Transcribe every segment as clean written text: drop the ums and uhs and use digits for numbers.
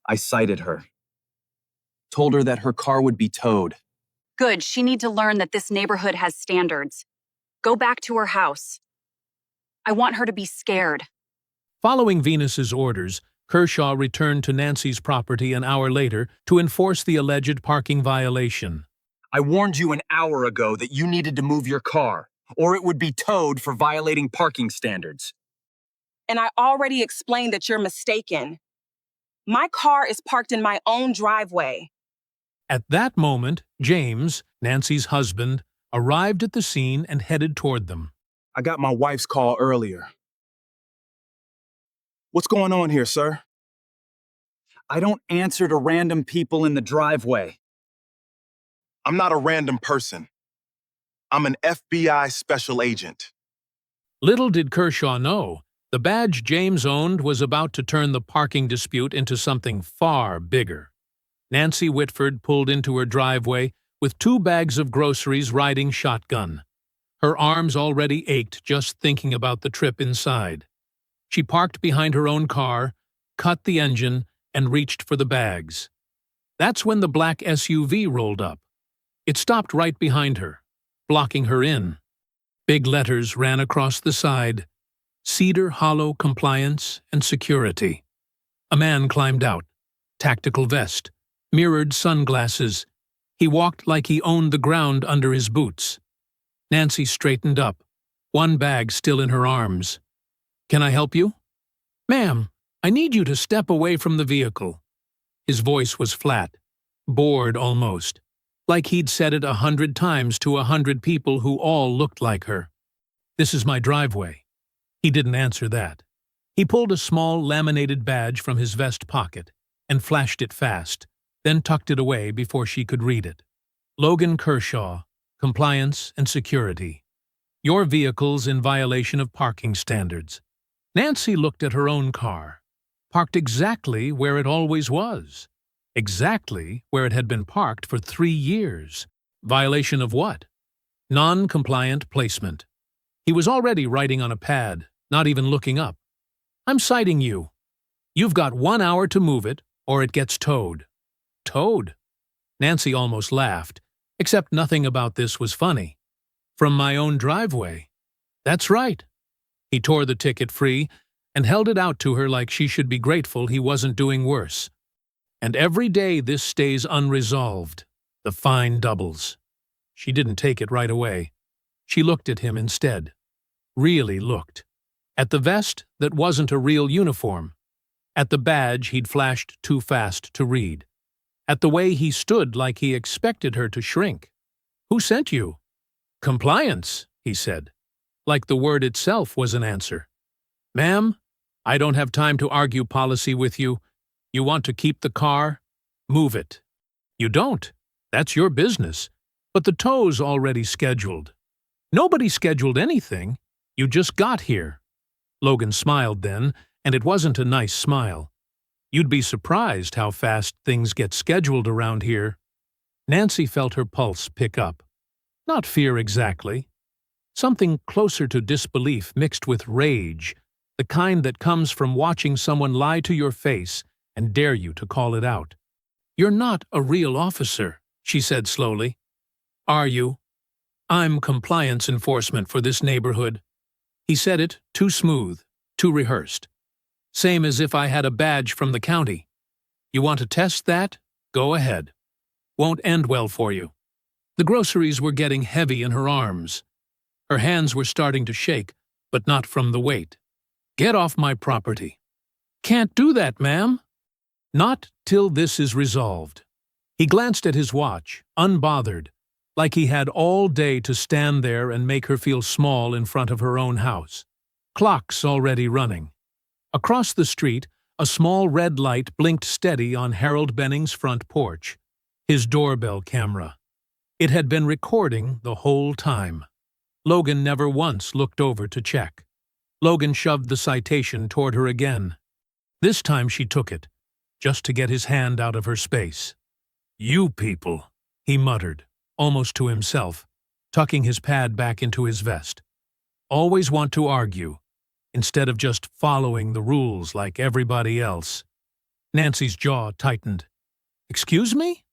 I cited her. Told her that her car would be towed. Good, she need to learn that this neighborhood has standards. Go back to her house. I want her to be scared. Following Venus's orders, Kershaw returned to Nancy's property an hour later to enforce the alleged parking violation. I warned you an hour ago that you needed to move your car, or it would be towed for violating parking standards. And I already explained that you're mistaken. My car is parked in my own driveway. At that moment, James, Nancy's husband, arrived at the scene and headed toward them. I got my wife's call earlier. What's going on here, sir? I don't answer to random people in the driveway. I'm not a random person. I'm an FBI special agent. Little did Kershaw know, the badge James owned was about to turn the parking dispute into something far bigger. Nancy Whitford pulled into her driveway with 2 bags of groceries riding shotgun. Her arms already ached just thinking about the trip inside. She parked behind her own car, cut the engine, and reached for the bags. That's when the black SUV rolled up. It stopped right behind her, blocking her in. Big letters ran across the side: Cedar Hollow Compliance and Security. A man climbed out, tactical vest, mirrored sunglasses. He walked like he owned the ground under his boots. Nancy straightened up, 1 bag still in her arms. "Can I help you?" "Ma'am, I need you to step away from the vehicle." His voice was flat, bored almost, like he'd said it 100 times to 100 people who all looked like her. "This is my driveway." He didn't answer that. He pulled a small laminated badge from his vest pocket and flashed it fast, then tucked it away before she could read it. "Logan Kershaw, Compliance and Security. Your vehicle's in violation of parking standards." Nancy looked at her own car, parked exactly where it always was, exactly where it had been parked for 3 years. Violation of what? Non-compliant placement. He was already writing on a pad, not even looking up. "I'm citing you. You've got 1 hour to move it, or it gets towed." Towed? Nancy almost laughed, except nothing about this was funny. "From my own driveway." "That's right." He tore the ticket free and held it out to her like she should be grateful he wasn't doing worse. "And every day this stays unresolved. The fine doubles." She didn't take it right away. She looked at him instead. Really looked. At the vest that wasn't a real uniform. At the badge he'd flashed too fast to read. At the way he stood like he expected her to shrink. "Who sent you?" "Compliance," he said, like the word itself was an answer. "Ma'am, I don't have time to argue policy with you. You want to keep the car? Move it." "You don't. That's your business. But the tow's already scheduled." "Nobody scheduled anything. You just got here." Logan smiled then, and it wasn't a nice smile. "You'd be surprised how fast things get scheduled around here." Nancy felt her pulse pick up. Not fear exactly. Something closer to disbelief mixed with rage, the kind that comes from watching someone lie to your face and dare you to call it out. "You're not a real officer," she said slowly. "Are you?" "I'm compliance enforcement for this neighborhood." He said it too smooth, too rehearsed. "Same as if I had a badge from the county. You want to test that? Go ahead. Won't end well for you." The groceries were getting heavy in her arms. Her hands were starting to shake, but not from the weight. "Get off my property." "Can't do that, ma'am." "Not till this is resolved." He glanced at his watch, unbothered, like he had all day to stand there and make her feel small in front of her own house. Clock's already running. Across the street, a small red light blinked steady on Harold Benning's front porch, his doorbell camera. It had been recording the whole time. Logan never once looked over to check. Logan shoved the citation toward her again. This time she took it, just to get his hand out of her space. "You people," he muttered, almost to himself, tucking his pad back into his vest. "Always want to argue, instead of just following the rules like everybody else." Nancy's jaw tightened. Excuse me?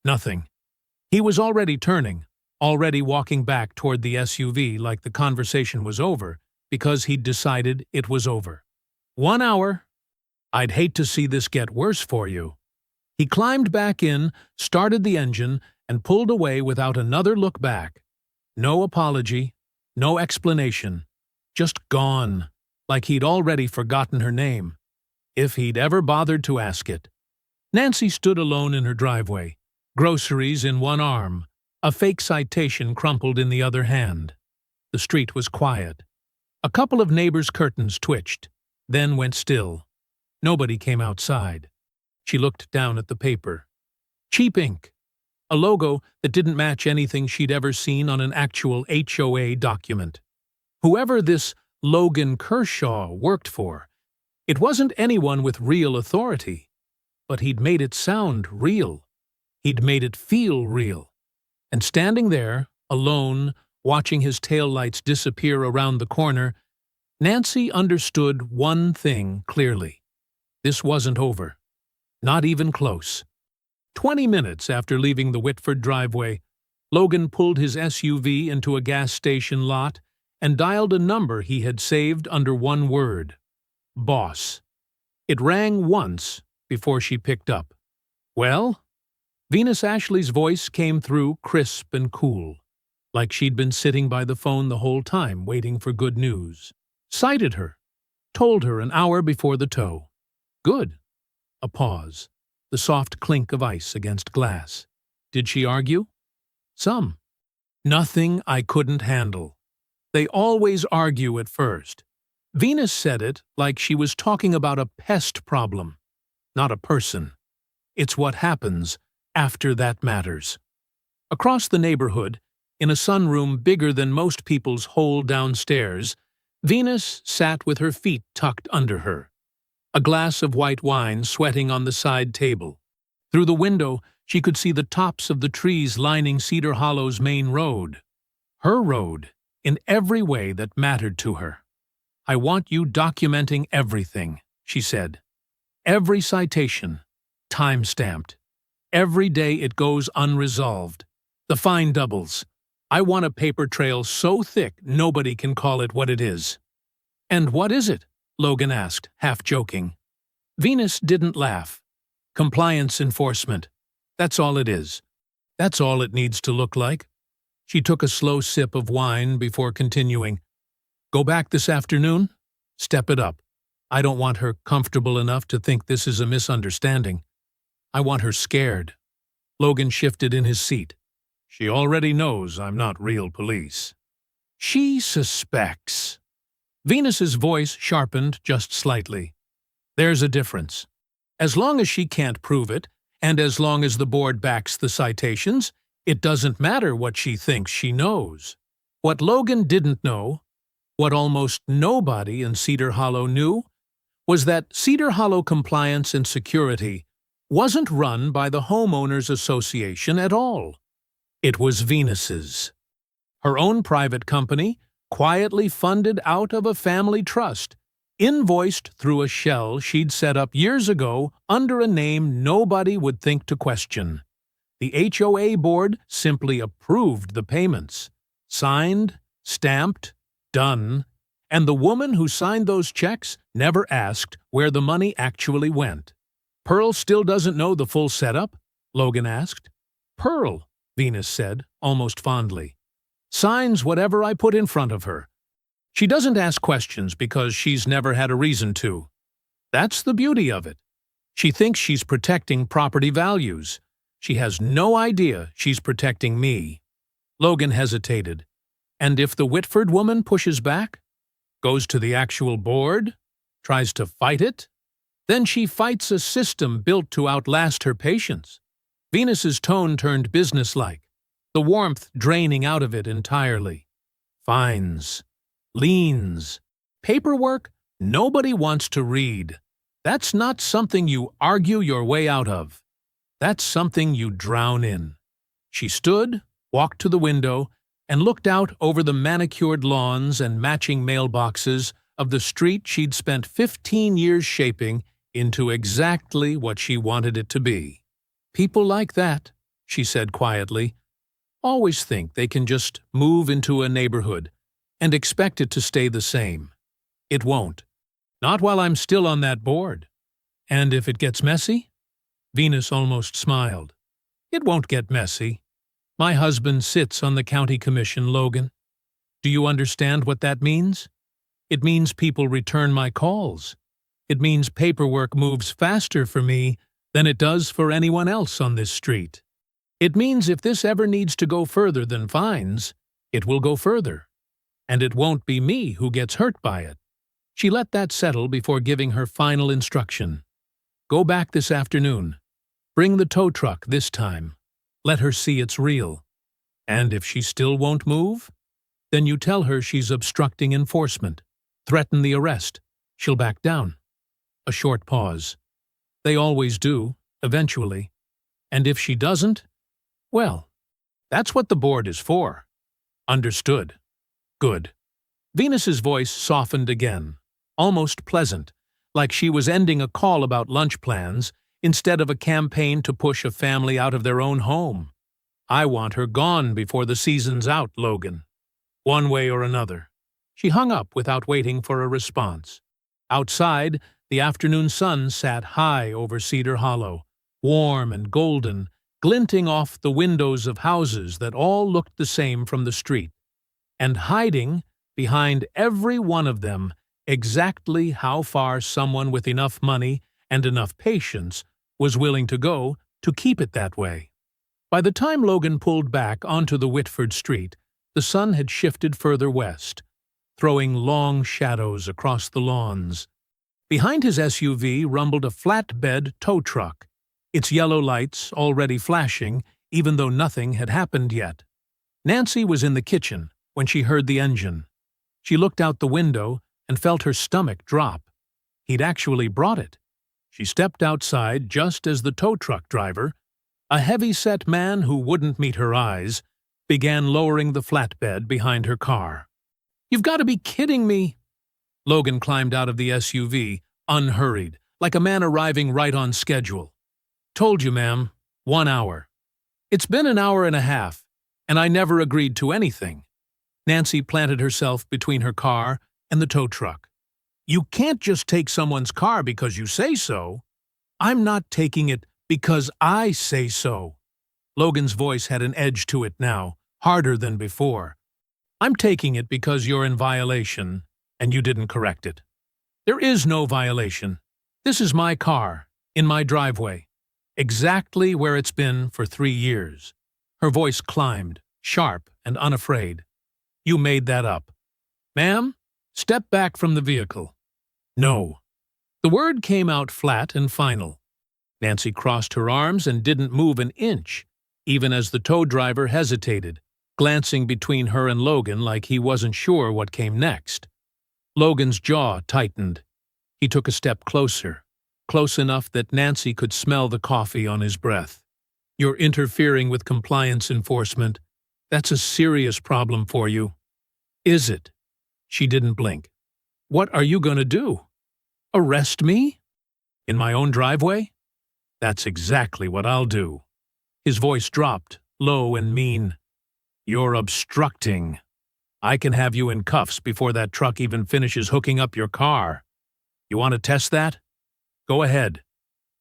Nothing. He was already turning, already walking back toward the SUV like the conversation was over, because he'd decided it was over. 1 hour. I'd hate to see this get worse for you. He climbed back in, started the engine, and pulled away without another look back. No apology, no explanation. Just gone, like he'd already forgotten her name, if he'd ever bothered to ask it. Nancy stood alone in her driveway, groceries in one arm, a fake citation crumpled in the other hand. The street was quiet. A couple of neighbors' curtains twitched, then went still. Nobody came outside. She looked down at the paper. Cheap ink. A logo that didn't match anything she'd ever seen on an actual HOA document. Whoever this Logan Kershaw worked for, it wasn't anyone with real authority, but he'd made it sound real. He'd made it feel real. And standing there, alone, watching his taillights disappear around the corner, Nancy understood one thing clearly. This wasn't over. Not even close. 20 minutes after leaving the Whitford driveway, Logan pulled his SUV into a gas station lot and dialed a number he had saved under one word: boss. It rang once before she picked up. Well? Venus Ashley's voice came through crisp and cool, like she'd been sitting by the phone the whole time waiting for good news. Cited her. Told her an hour before the tow. Good. A pause. The soft clink of ice against glass. Did she argue? Some. Nothing I couldn't handle. They always argue at first. Venus said it like she was talking about a pest problem, not a person. It's what happens after that matters. Across the neighborhood, in a sunroom bigger than most people's whole downstairs, Venus sat with her feet tucked under her. A glass of white wine sweating on the side table. Through the window, she could see the tops of the trees lining Cedar Hollow's main road. Her road, in every way that mattered to her. I want you documenting everything, she said. Every citation, time-stamped. Every day it goes unresolved. The fine doubles. I want a paper trail so thick nobody can call it what it is. And what is it? Logan asked, half joking. Venus didn't laugh. Compliance enforcement. That's all it is. That's all it needs to look like. She took a slow sip of wine before continuing. Go back this afternoon? Step it up. I don't want her comfortable enough to think this is a misunderstanding. I want her scared. Logan shifted in his seat. She already knows I'm not real police. She suspects. Venus's voice sharpened just slightly. There's a difference. As long as she can't prove it, and as long as the board backs the citations, it doesn't matter what she thinks she knows. What Logan didn't know, what almost nobody in Cedar Hollow knew, was that Cedar Hollow Compliance and Security wasn't run by the Homeowners Association at all. It was Venus's. Her own private company, quietly funded out of a family trust, invoiced through a shell she'd set up years ago under a name nobody would think to question. The HOA board simply approved the payments. Signed, stamped, done, and the woman who signed those checks never asked where the money actually went. Pearl still doesn't know the full setup? Logan asked. Pearl, Venus said, almost fondly, signs whatever I put in front of her. She doesn't ask questions because she's never had a reason to. That's the beauty of it. She thinks she's protecting property values. She has no idea she's protecting me. Logan hesitated. And if the Whitford woman pushes back? Goes to the actual board? Tries to fight it? Then she fights a system built to outlast her patience. Venus's tone turned businesslike, the warmth draining out of it entirely. Fines. Liens. Paperwork nobody wants to read. That's not something you argue your way out of. That's something you drown in. She stood, walked to the window, and looked out over the manicured lawns and matching mailboxes of the street she'd spent 15 years shaping into exactly what she wanted it to be. People like that, she said quietly, always think they can just move into a neighborhood and expect it to stay the same. It won't. Not while I'm still on that board. And if it gets messy? Venus almost smiled. It won't get messy. My husband sits on the county commission, Logan. Do you understand what that means? It means people return my calls. It means paperwork moves faster for me than it does for anyone else on this street. It means if this ever needs to go further than fines, it will go further. And it won't be me who gets hurt by it. She let that settle before giving her final instruction. Go back this afternoon. Bring the tow truck this time. Let her see it's real. And if she still won't move, then you tell her she's obstructing enforcement. Threaten the arrest. She'll back down. A short pause. They always do, eventually. And if she doesn't, well, that's what the board is for. Understood. Good. Venus's voice softened again, almost pleasant, like she was ending a call about lunch plans instead of a campaign to push a family out of their own home. I want her gone before the season's out, Logan. One way or another. She hung up without waiting for a response. Outside, the afternoon sun sat high over Cedar Hollow, warm and golden, glinting off the windows of houses that all looked the same from the street, and hiding, behind every one of them, exactly how far someone with enough money and enough patience was willing to go to keep it that way. By the time Logan pulled back onto the Whitford street, the sun had shifted further west, throwing long shadows across the lawns. Behind his SUV rumbled a flatbed tow truck, its yellow lights already flashing, even though nothing had happened yet. Nancy was in the kitchen when she heard the engine. She looked out the window and felt her stomach drop. He'd actually brought it. She stepped outside just as the tow truck driver, a heavy-set man who wouldn't meet her eyes, began lowering the flatbed behind her car. "You've got to be kidding me!" Logan climbed out of the SUV, unhurried, like a man arriving right on schedule. "Told you, ma'am. 1 hour. It's been an hour and a half, and I never agreed to anything." Nancy planted herself between her car and the tow truck. "You can't just take someone's car because you say so. I'm not taking it because I say so." Logan's voice had an edge to it now, harder than before. "I'm taking it because you're in violation, and you didn't correct it. There is no violation. This is my car, in my driveway, exactly where it's been for 3 years. Her voice climbed, sharp and unafraid. "You made that up. Ma'am, step back from the vehicle." "No." The word came out flat and final. Nancy crossed her arms and didn't move an inch, even as the tow driver hesitated, glancing between her and Logan like he wasn't sure what came next. Logan's jaw tightened. He took a step closer, close enough that Nancy could smell the coffee on his breath. "You're interfering with compliance enforcement. That's a serious problem for you." "Is it?" She didn't blink. "What are you going to do? Arrest me? In my own driveway? That's exactly what I'll do." His voice dropped, low and mean. "You're obstructing. I can have you in cuffs before that truck even finishes hooking up your car. You want to test that? Go ahead.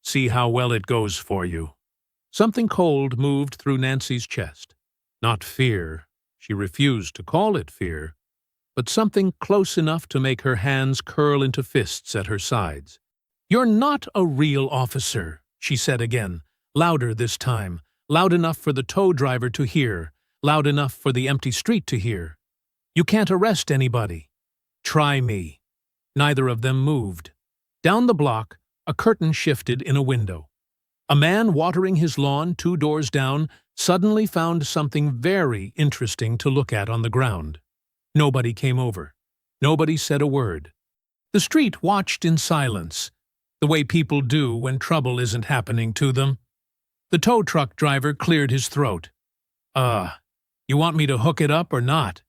See how well it goes for you." Something cold moved through Nancy's chest. Not fear. She refused to call it fear, but something close enough to make her hands curl into fists at her sides. "You're not a real officer," she said again, louder this time, loud enough for the tow driver to hear, loud enough for the empty street to hear. "You can't arrest anybody. Try me." Neither of them moved. Down the block, a curtain shifted in a window. A man watering his lawn 2 doors down suddenly found something very interesting to look at on the ground. Nobody came over. Nobody said a word. The street watched in silence, the way people do when trouble isn't happening to them. The tow truck driver cleared his throat. You want me to hook it up or not?"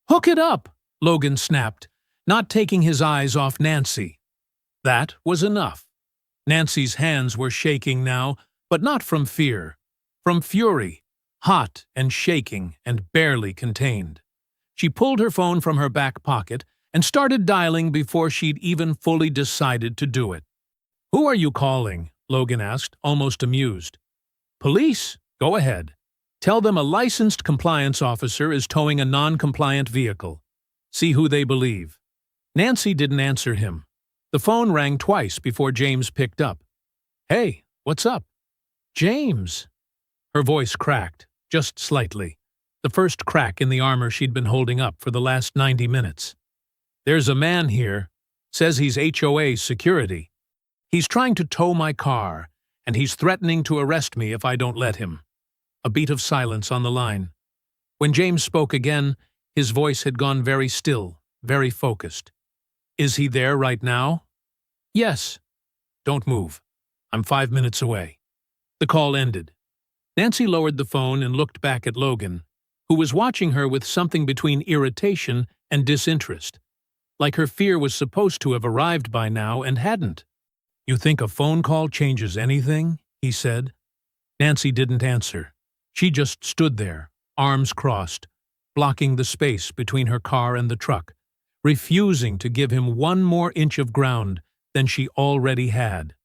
"Hook it up!" Logan snapped, not taking his eyes off Nancy. That was enough. Nancy's hands were shaking now, but not from fear, from fury, hot and shaking and barely contained. She pulled her phone from her back pocket and started dialing before she'd even fully decided to do it. "Who are you calling?" Logan asked, almost amused. "Police? Go ahead. Tell them a licensed compliance officer is towing a non-compliant vehicle. See who they believe." Nancy didn't answer him. The phone rang twice before James picked up. "Hey, what's up?" "James." Her voice cracked, just slightly, the first crack in the armor she'd been holding up for the last 90 minutes. "There's a man here. Says he's HOA security. He's trying to tow my car, and he's threatening to arrest me if I don't let him." A beat of silence on the line. When James spoke again, his voice had gone very still, very focused. "Is he there right now?" "Yes." "Don't move. I'm 5 minutes away." The call ended. Nancy lowered the phone and looked back at Logan, who was watching her with something between irritation and disinterest, like her fear was supposed to have arrived by now and hadn't. "You think a phone call changes anything?" he said. Nancy didn't answer. She just stood there, arms crossed, blocking the space between her car and the truck, refusing to give him one more inch of ground than she already had.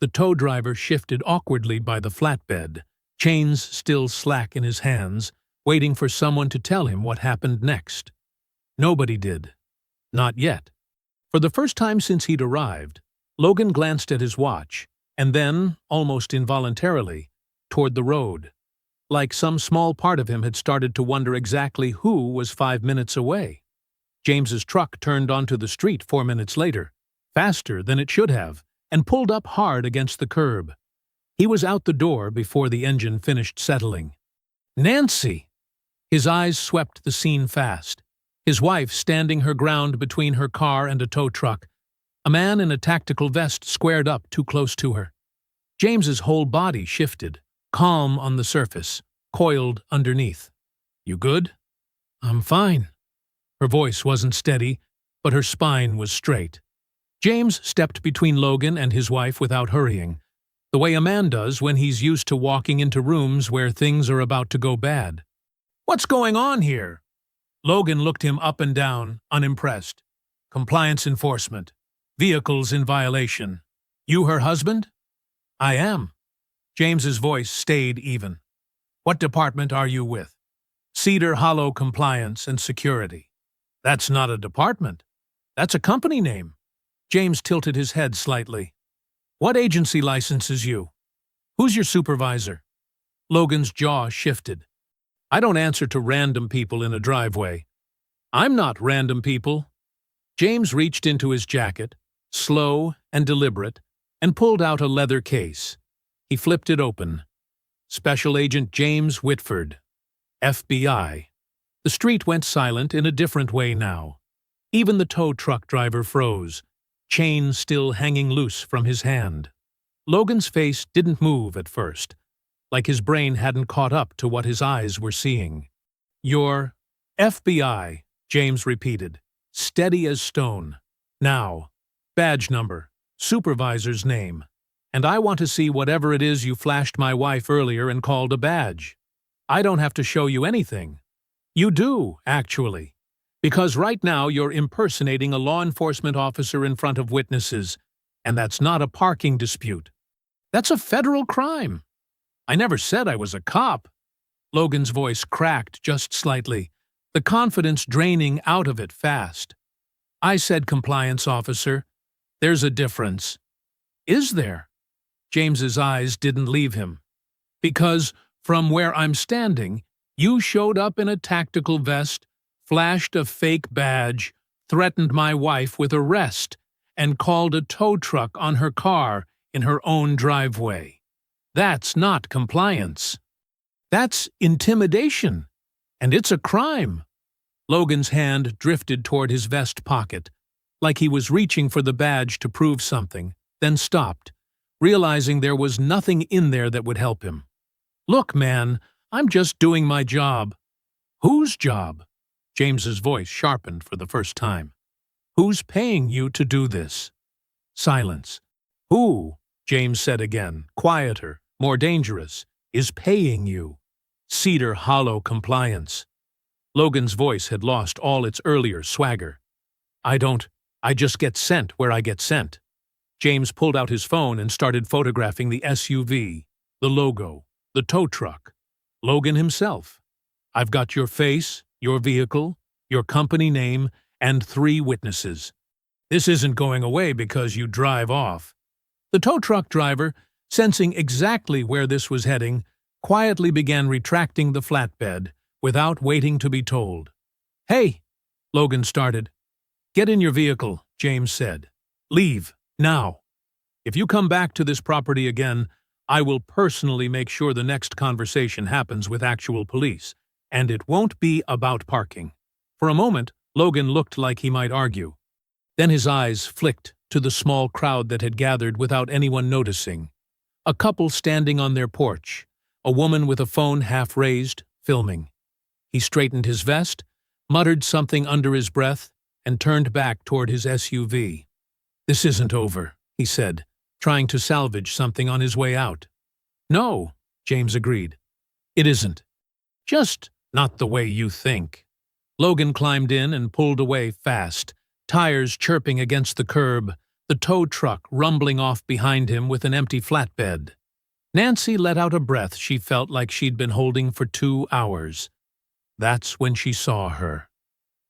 The tow driver shifted awkwardly by the flatbed, chains still slack in his hands, waiting for someone to tell him what happened next. Nobody did. Not yet. For the first time since he'd arrived, Logan glanced at his watch, and then, almost involuntarily, toward the road, like some small part of him had started to wonder exactly who was 5 minutes away. James's truck turned onto the street 4 minutes later, faster than it should have, and pulled up hard against the curb. He was out the door before the engine finished settling. "Nancy!" His eyes swept the scene fast. His wife standing her ground between her car and a tow truck. A man in a tactical vest squared up too close to her. James's whole body shifted, calm on the surface, coiled underneath. "You good?" "I'm fine." Her voice wasn't steady, but her spine was straight. James stepped between Logan and his wife without hurrying, the way a man does when he's used to walking into rooms where things are about to go bad. "What's going on here?" Logan looked him up and down, unimpressed. "Compliance enforcement. Vehicles in violation. You her husband?" "I am." James's voice stayed even. "What department are you with?" "Cedar Hollow Compliance and Security." "That's not a department. That's a company name." James tilted his head slightly. "What agency licenses you? Who's your supervisor?" Logan's jaw shifted. "I don't answer to random people in a driveway." "I'm not random people." James reached into his jacket, slow and deliberate, and pulled out a leather case. He flipped it open. "Special Agent James Whitford, FBI." The street went silent in a different way now. Even the tow truck driver froze, chain still hanging loose from his hand. Logan's face didn't move at first, like his brain hadn't caught up to what his eyes were seeing. "Your FBI," James repeated, steady as stone. "Now, badge number, supervisor's name, and I want to see whatever it is you flashed my wife earlier and called a badge. I don't have to show you anything. You do, actually, because right now you're impersonating a law enforcement officer in front of witnesses, and that's not a parking dispute. That's a federal crime. I never said I was a cop." Logan's voice cracked just slightly, the confidence draining out of it fast. "I said compliance officer. There's a difference." "Is there?" James's eyes didn't leave him. "Because, from where I'm standing, you showed up in a tactical vest, flashed a fake badge, threatened my wife with arrest, and called a tow truck on her car in her own driveway. That's not compliance. That's intimidation. And it's a crime." Logan's hand drifted toward his vest pocket, like he was reaching for the badge to prove something, then stopped, realizing there was nothing in there that would help him. "Look, man, I'm just doing my job." "Whose job?" James's voice sharpened for the first time. "Who's paying you to do this?" Silence. "Who?" James said again, quieter, more dangerous, is paying you. Cedar Hollow compliance. Logan's voice had lost all its earlier swagger. I just get sent where I get sent. James pulled out his phone and started photographing the SUV, the logo, the tow truck, Logan himself. I've got your face, your vehicle, your company name, and 3 witnesses. This isn't going away because you drive off. The tow truck driver, sensing exactly where this was heading, quietly began retracting the flatbed without waiting to be told. Hey, Logan started. Get in your vehicle, James said. Leave, now. If you come back to this property again, I will personally make sure the next conversation happens with actual police, and it won't be about parking. For a moment, Logan looked like he might argue. Then his eyes flicked to the small crowd that had gathered without anyone noticing. A couple standing on their porch, a woman with a phone half raised, filming. He straightened his vest, muttered something under his breath, and turned back toward his SUV. This isn't over, he said, trying to salvage something on his way out. No, James agreed. It isn't. Just not the way you think. Logan climbed in and pulled away fast, tires chirping against the curb, the tow truck rumbling off behind him with an empty flatbed. Nancy let out a breath she felt like she'd been holding for 2 hours. That's when she saw her.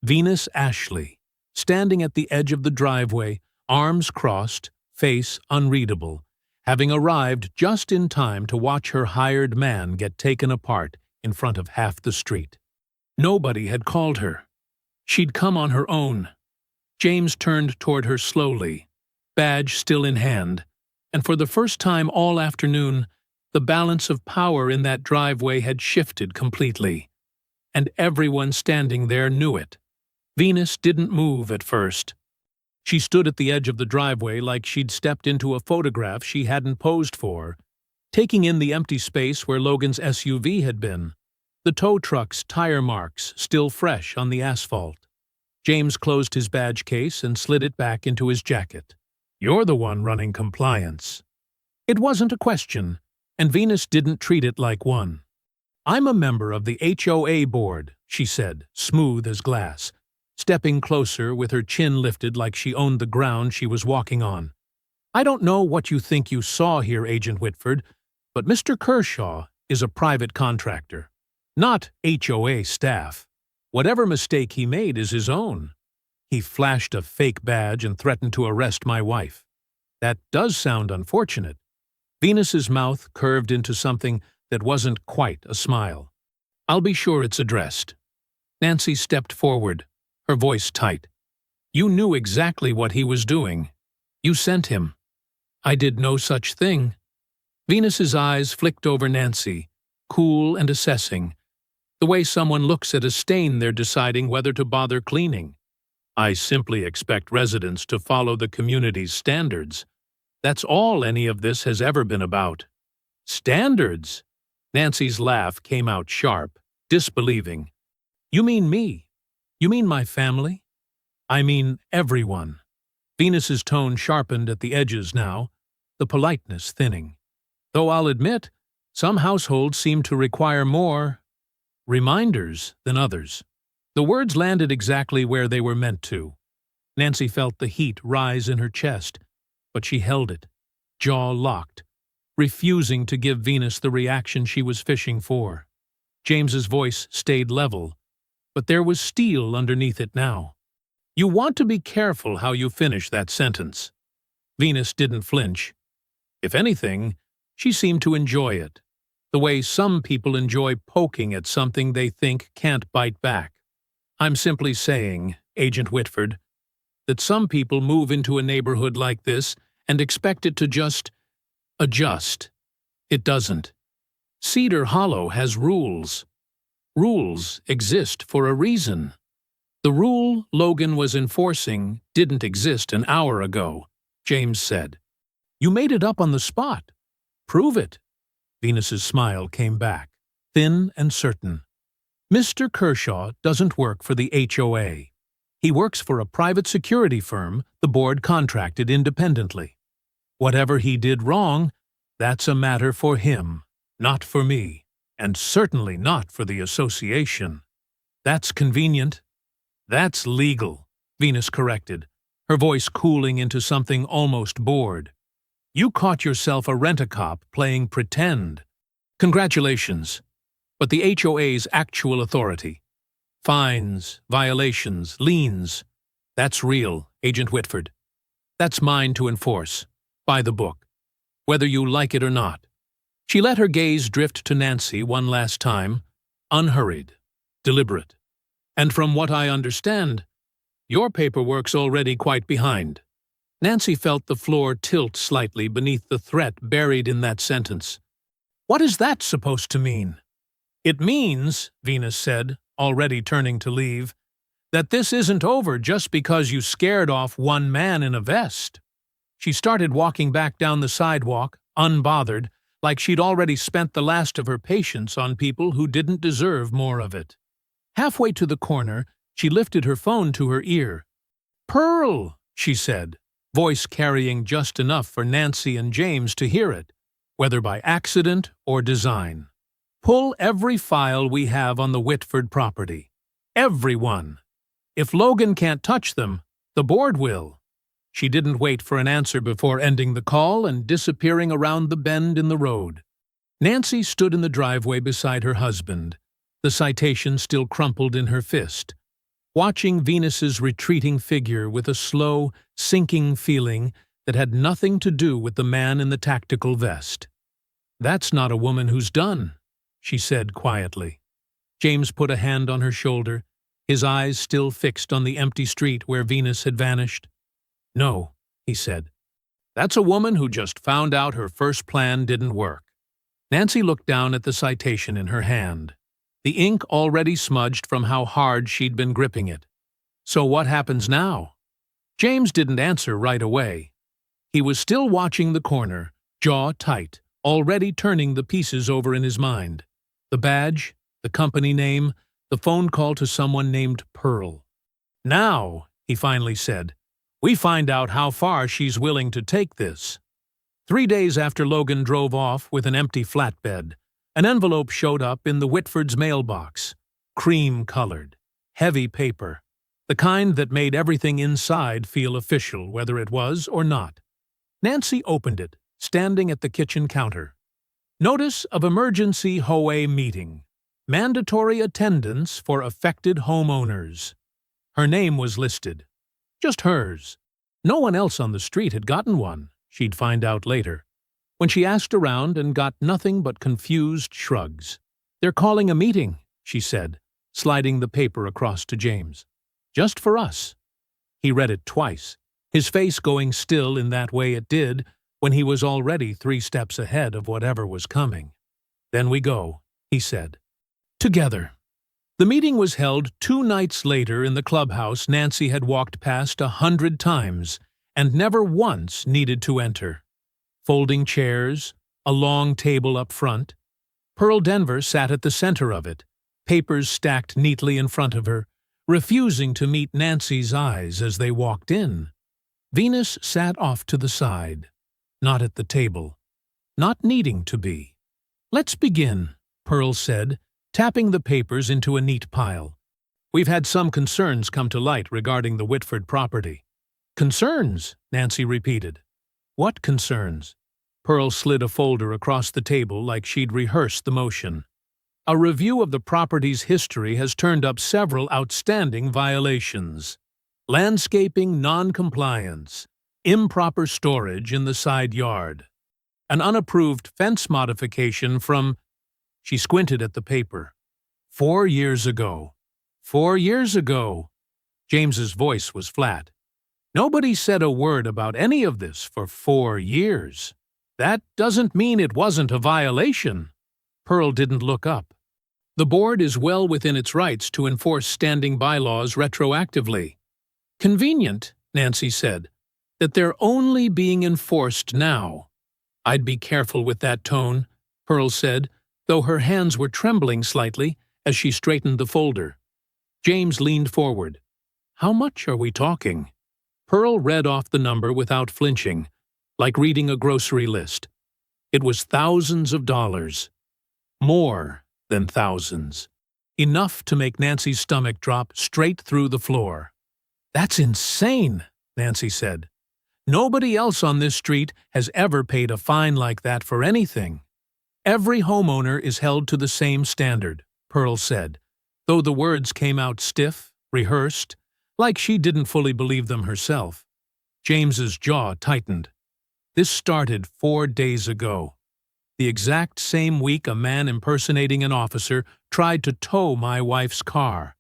Venus Ashley, standing at the edge of the driveway, arms crossed, face unreadable, having arrived just in time to watch her hired man get taken apart in front of half the street. Nobody had called her. She'd come on her own. James turned toward her slowly, badge still in hand, and for the first time all afternoon, the balance of power in that driveway had shifted completely. And everyone standing there knew it. Venus didn't move at first. She stood at the edge of the driveway like she'd stepped into a photograph she hadn't posed for, taking in the empty space where Logan's SUV had been, the tow truck's tire marks still fresh on the asphalt. James closed his badge case and slid it back into his jacket. You're the one running compliance. It wasn't a question, and Venus didn't treat it like one. I'm a member of the HOA board, she said, smooth as glass, stepping closer with her chin lifted like she owned the ground she was walking on. I don't know what you think you saw here, Agent Whitford, but Mr. Kershaw is a private contractor, not HOA staff. Whatever mistake he made is his own. He flashed a fake badge and threatened to arrest my wife. That does sound unfortunate. Venus's mouth curved into something that wasn't quite a smile. I'll be sure it's addressed. Nancy stepped forward, her voice tight. You knew exactly what he was doing. You sent him. I did no such thing. Venus's eyes flicked over Nancy, cool and assessing, the way someone looks at a stain they're deciding whether to bother cleaning. I simply expect residents to follow the community's standards. That's all any of this has ever been about. Standards? Nancy's laugh came out sharp, disbelieving. You mean me? You mean my family? I mean everyone. Venus's tone sharpened at the edges now, the politeness thinning. Though I'll admit, some households seem to require more reminders than others. The words landed exactly where they were meant to. Nancy felt the heat rise in her chest, but she held it, jaw locked, refusing to give Venus the reaction she was fishing for. James's voice stayed level, but there was steel underneath it now. You want to be careful how you finish that sentence. Venus didn't flinch. If anything, she seemed to enjoy it, the way some people enjoy poking at something they think can't bite back. I'm simply saying, Agent Whitford, that some people move into a neighborhood like this and expect it to just adjust. It doesn't. Cedar Hollow has rules. Rules exist for a reason. The rule Logan was enforcing didn't exist an hour ago, James said. You made it up on the spot. Prove it. Venus's smile came back, thin and certain. Mr. Kershaw doesn't work for the HOA. He works for a private security firm the board contracted independently. Whatever he did wrong, that's a matter for him, not for me, and certainly not for the association. That's convenient. That's legal, Venus corrected, her voice cooling into something almost bored. You caught yourself a rent-a-cop playing pretend. Congratulations. But the HOA's actual authority, fines, violations, liens, that's real, Agent Whitford. That's mine to enforce, by the book, whether you like it or not. She let her gaze drift to Nancy one last time, unhurried, deliberate. And from what I understand, your paperwork's already quite behind. Nancy felt the floor tilt slightly beneath the threat buried in that sentence. What is that supposed to mean? It means, Venus said, already turning to leave, that this isn't over just because you scared off one man in a vest. She started walking back down the sidewalk, unbothered, like she'd already spent the last of her patience on people who didn't deserve more of it. Halfway to the corner, she lifted her phone to her ear. "Pearl," she said, voice carrying just enough for Nancy and James to hear it, whether by accident or design. "Pull every file we have on the Whitford property. Every one. If Logan can't touch them, the board will." She didn't wait for an answer before ending the call and disappearing around the bend in the road. Nancy stood in the driveway beside her husband, the citation still crumpled in her fist, watching Venus's retreating figure with a slow, sinking feeling that had nothing to do with the man in the tactical vest. "That's not a woman who's done," she said quietly. James put a hand on her shoulder, his eyes still fixed on the empty street where Venus had vanished. "No," he said. "That's a woman who just found out her first plan didn't work." Nancy looked down at the citation in her hand, the ink already smudged from how hard she'd been gripping it. "So what happens now?" James didn't answer right away. He was still watching the corner, jaw tight, already turning the pieces over in his mind. The badge, the company name, the phone call to someone named Pearl. "Now," he finally said, "we find out how far she's willing to take this." 3 days after Logan drove off with an empty flatbed, an envelope showed up in the Whitford's mailbox. Cream-colored, heavy paper, the kind that made everything inside feel official, whether it was or not. Nancy opened it, standing at the kitchen counter. Notice of emergency HOA meeting. Mandatory attendance for affected homeowners. Her name was listed. Just hers. No one else on the street had gotten one, she'd find out later. When she asked around and got nothing but confused shrugs. "They're calling a meeting," she said, sliding the paper across to James. "Just for us." He read it twice, his face going still in that way it did when he was already 3 steps ahead of whatever was coming. "Then we go," he said. Together. The meeting was held 2 nights later in the clubhouse Nancy had walked past 100 times and never once needed to enter. Folding chairs, a long table up front. Pearl Denver sat at the center of it, papers stacked neatly in front of her, refusing to meet Nancy's eyes as they walked in. Venus sat off to the side, not at the table, not needing to be. "Let's begin," Pearl said, tapping the papers into a neat pile. "We've had some concerns come to light regarding the Whitford property." "Concerns?" Nancy repeated. "What concerns?" Pearl slid a folder across the table like she'd rehearsed the motion. "A review of the property's history has turned up several outstanding violations. Landscaping non-compliance, improper storage in the side yard, an unapproved fence modification from—" She squinted at the paper. 4 years ago. 4 years ago. James's voice was flat. "Nobody said a word about any of this for 4 years. That doesn't mean it wasn't a violation." Pearl didn't look up. "The board is well within its rights to enforce standing bylaws retroactively. Convenient," Nancy said, "that they're only being enforced now." "I'd be careful with that tone," Pearl said, though her hands were trembling slightly as she straightened the folder. James leaned forward. "How much are we talking?" Pearl read off the number without flinching. like reading a grocery list. It was thousands of dollars. More than thousands. Enough to make Nancy's stomach drop straight through the floor. "That's insane," Nancy said. "Nobody else on this street has ever paid a fine like that for anything." "Every homeowner is held to the same standard," Pearl said, though the words came out stiff, rehearsed, like she didn't fully believe them herself. James's jaw tightened. This started 4 days ago. The exact same week a man impersonating an officer tried to tow my wife's car.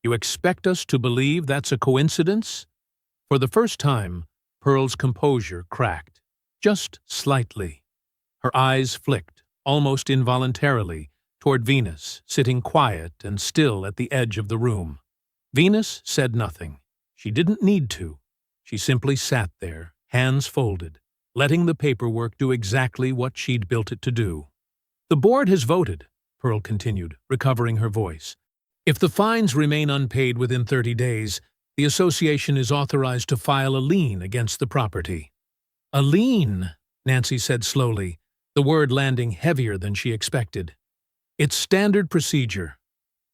"You expect us to believe that's a coincidence?" For the first time, Pearl's composure cracked, just slightly. Her eyes flicked, almost involuntarily, toward Venus, sitting quiet and still at the edge of the room. Venus said nothing. She didn't need to. She simply sat there, hands folded, letting the paperwork do exactly what she'd built it to do. "The board has voted," Pearl continued, recovering her voice. "If the fines remain unpaid within 30 days, the association is authorized to file a lien against the property." "A lien," Nancy said slowly, the word landing heavier than she expected. "It's standard procedure."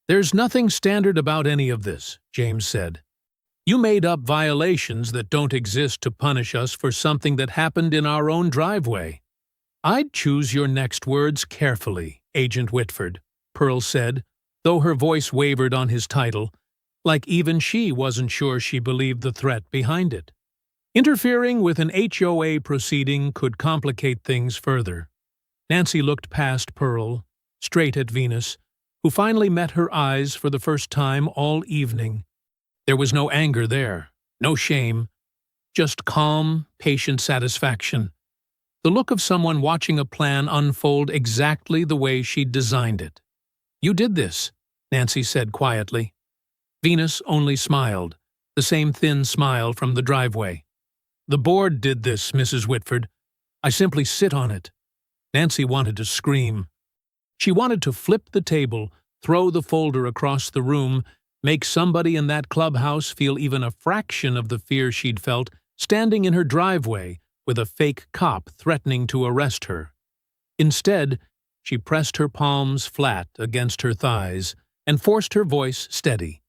"There's nothing standard about any of this," James said. "You made up violations that don't exist to punish us for something that happened in our own driveway." "I'd choose your next words carefully, Agent Whitford," Pearl said, though her voice wavered on his title, like even she wasn't sure she believed the threat behind it. Interfering with an HOA proceeding could complicate things further. Nancy looked past Pearl, straight at Venus, who finally met her eyes for the first time all evening. There was no anger there, no shame, just calm, patient satisfaction. The look of someone watching a plan unfold exactly the way she'd designed it. "You did this," Nancy said quietly. Venus only smiled, the same thin smile from the driveway. "The board did this, Mrs. Whitford. I simply sit on it." Nancy wanted to scream. She wanted to flip the table, throw the folder across the room, make somebody in that clubhouse feel even a fraction of the fear she'd felt standing in her driveway with a fake cop threatening to arrest her. Instead, she pressed her palms flat against her thighs and forced her voice steady.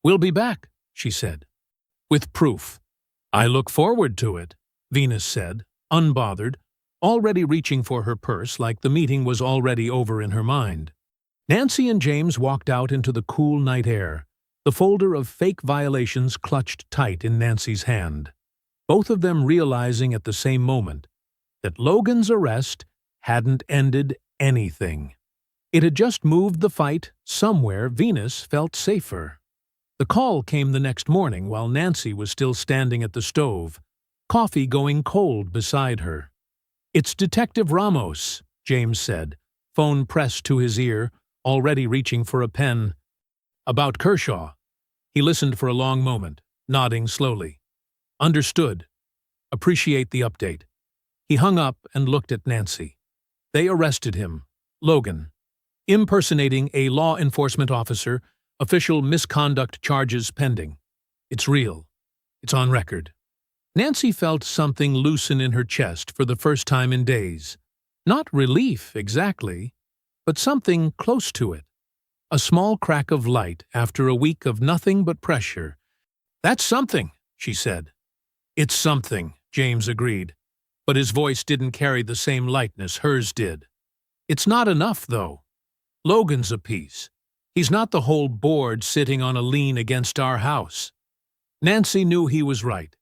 "We'll be back," she said. "With proof." "I look forward to it," Venus said, unbothered, already reaching for her purse like the meeting was already over in her mind. Nancy and James walked out into the cool night air, the folder of fake violations clutched tight in Nancy's hand, both of them realizing at the same moment that Logan's arrest hadn't ended anything. It had just moved the fight somewhere Venus felt safer. The call came the next morning while Nancy was still standing at the stove, coffee going cold beside her. "It's Detective Ramos," James said, phone pressed to his ear, already reaching for a pen. "About Kershaw." He listened for a long moment, nodding slowly. "Understood. Appreciate the update." He hung up and looked at Nancy. "They arrested him, Logan. Impersonating a law enforcement officer, official misconduct charges pending. It's real. It's on record." Nancy felt something loosen in her chest for the first time in days. Not relief, exactly, but something close to it. A small crack of light after a week of nothing but pressure. "That's something," she said. "It's something," James agreed, but his voice didn't carry the same lightness hers did. "It's not enough, though. Logan's a piece. He's not the whole board sitting on a lien against our house." Nancy knew he was right,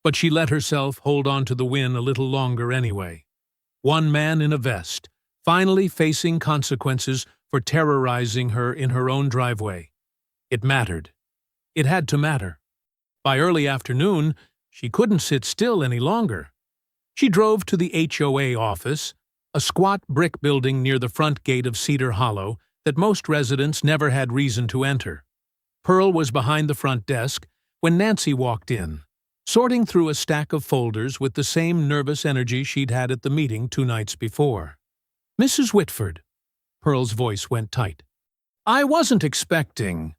but she let herself hold on to the win a little longer anyway. One man in a vest, finally facing consequences for terrorizing her in her own driveway. It mattered. It had to matter. By early afternoon, she couldn't sit still any longer. She drove to the HOA office, a squat brick building near the front gate of Cedar Hollow that most residents never had reason to enter. Pearl was behind the front desk when Nancy walked in, sorting through a stack of folders with the same nervous energy she'd had at the meeting 2 nights before. "Mrs. Whitford," Pearl's voice went tight. "I wasn't expecting—"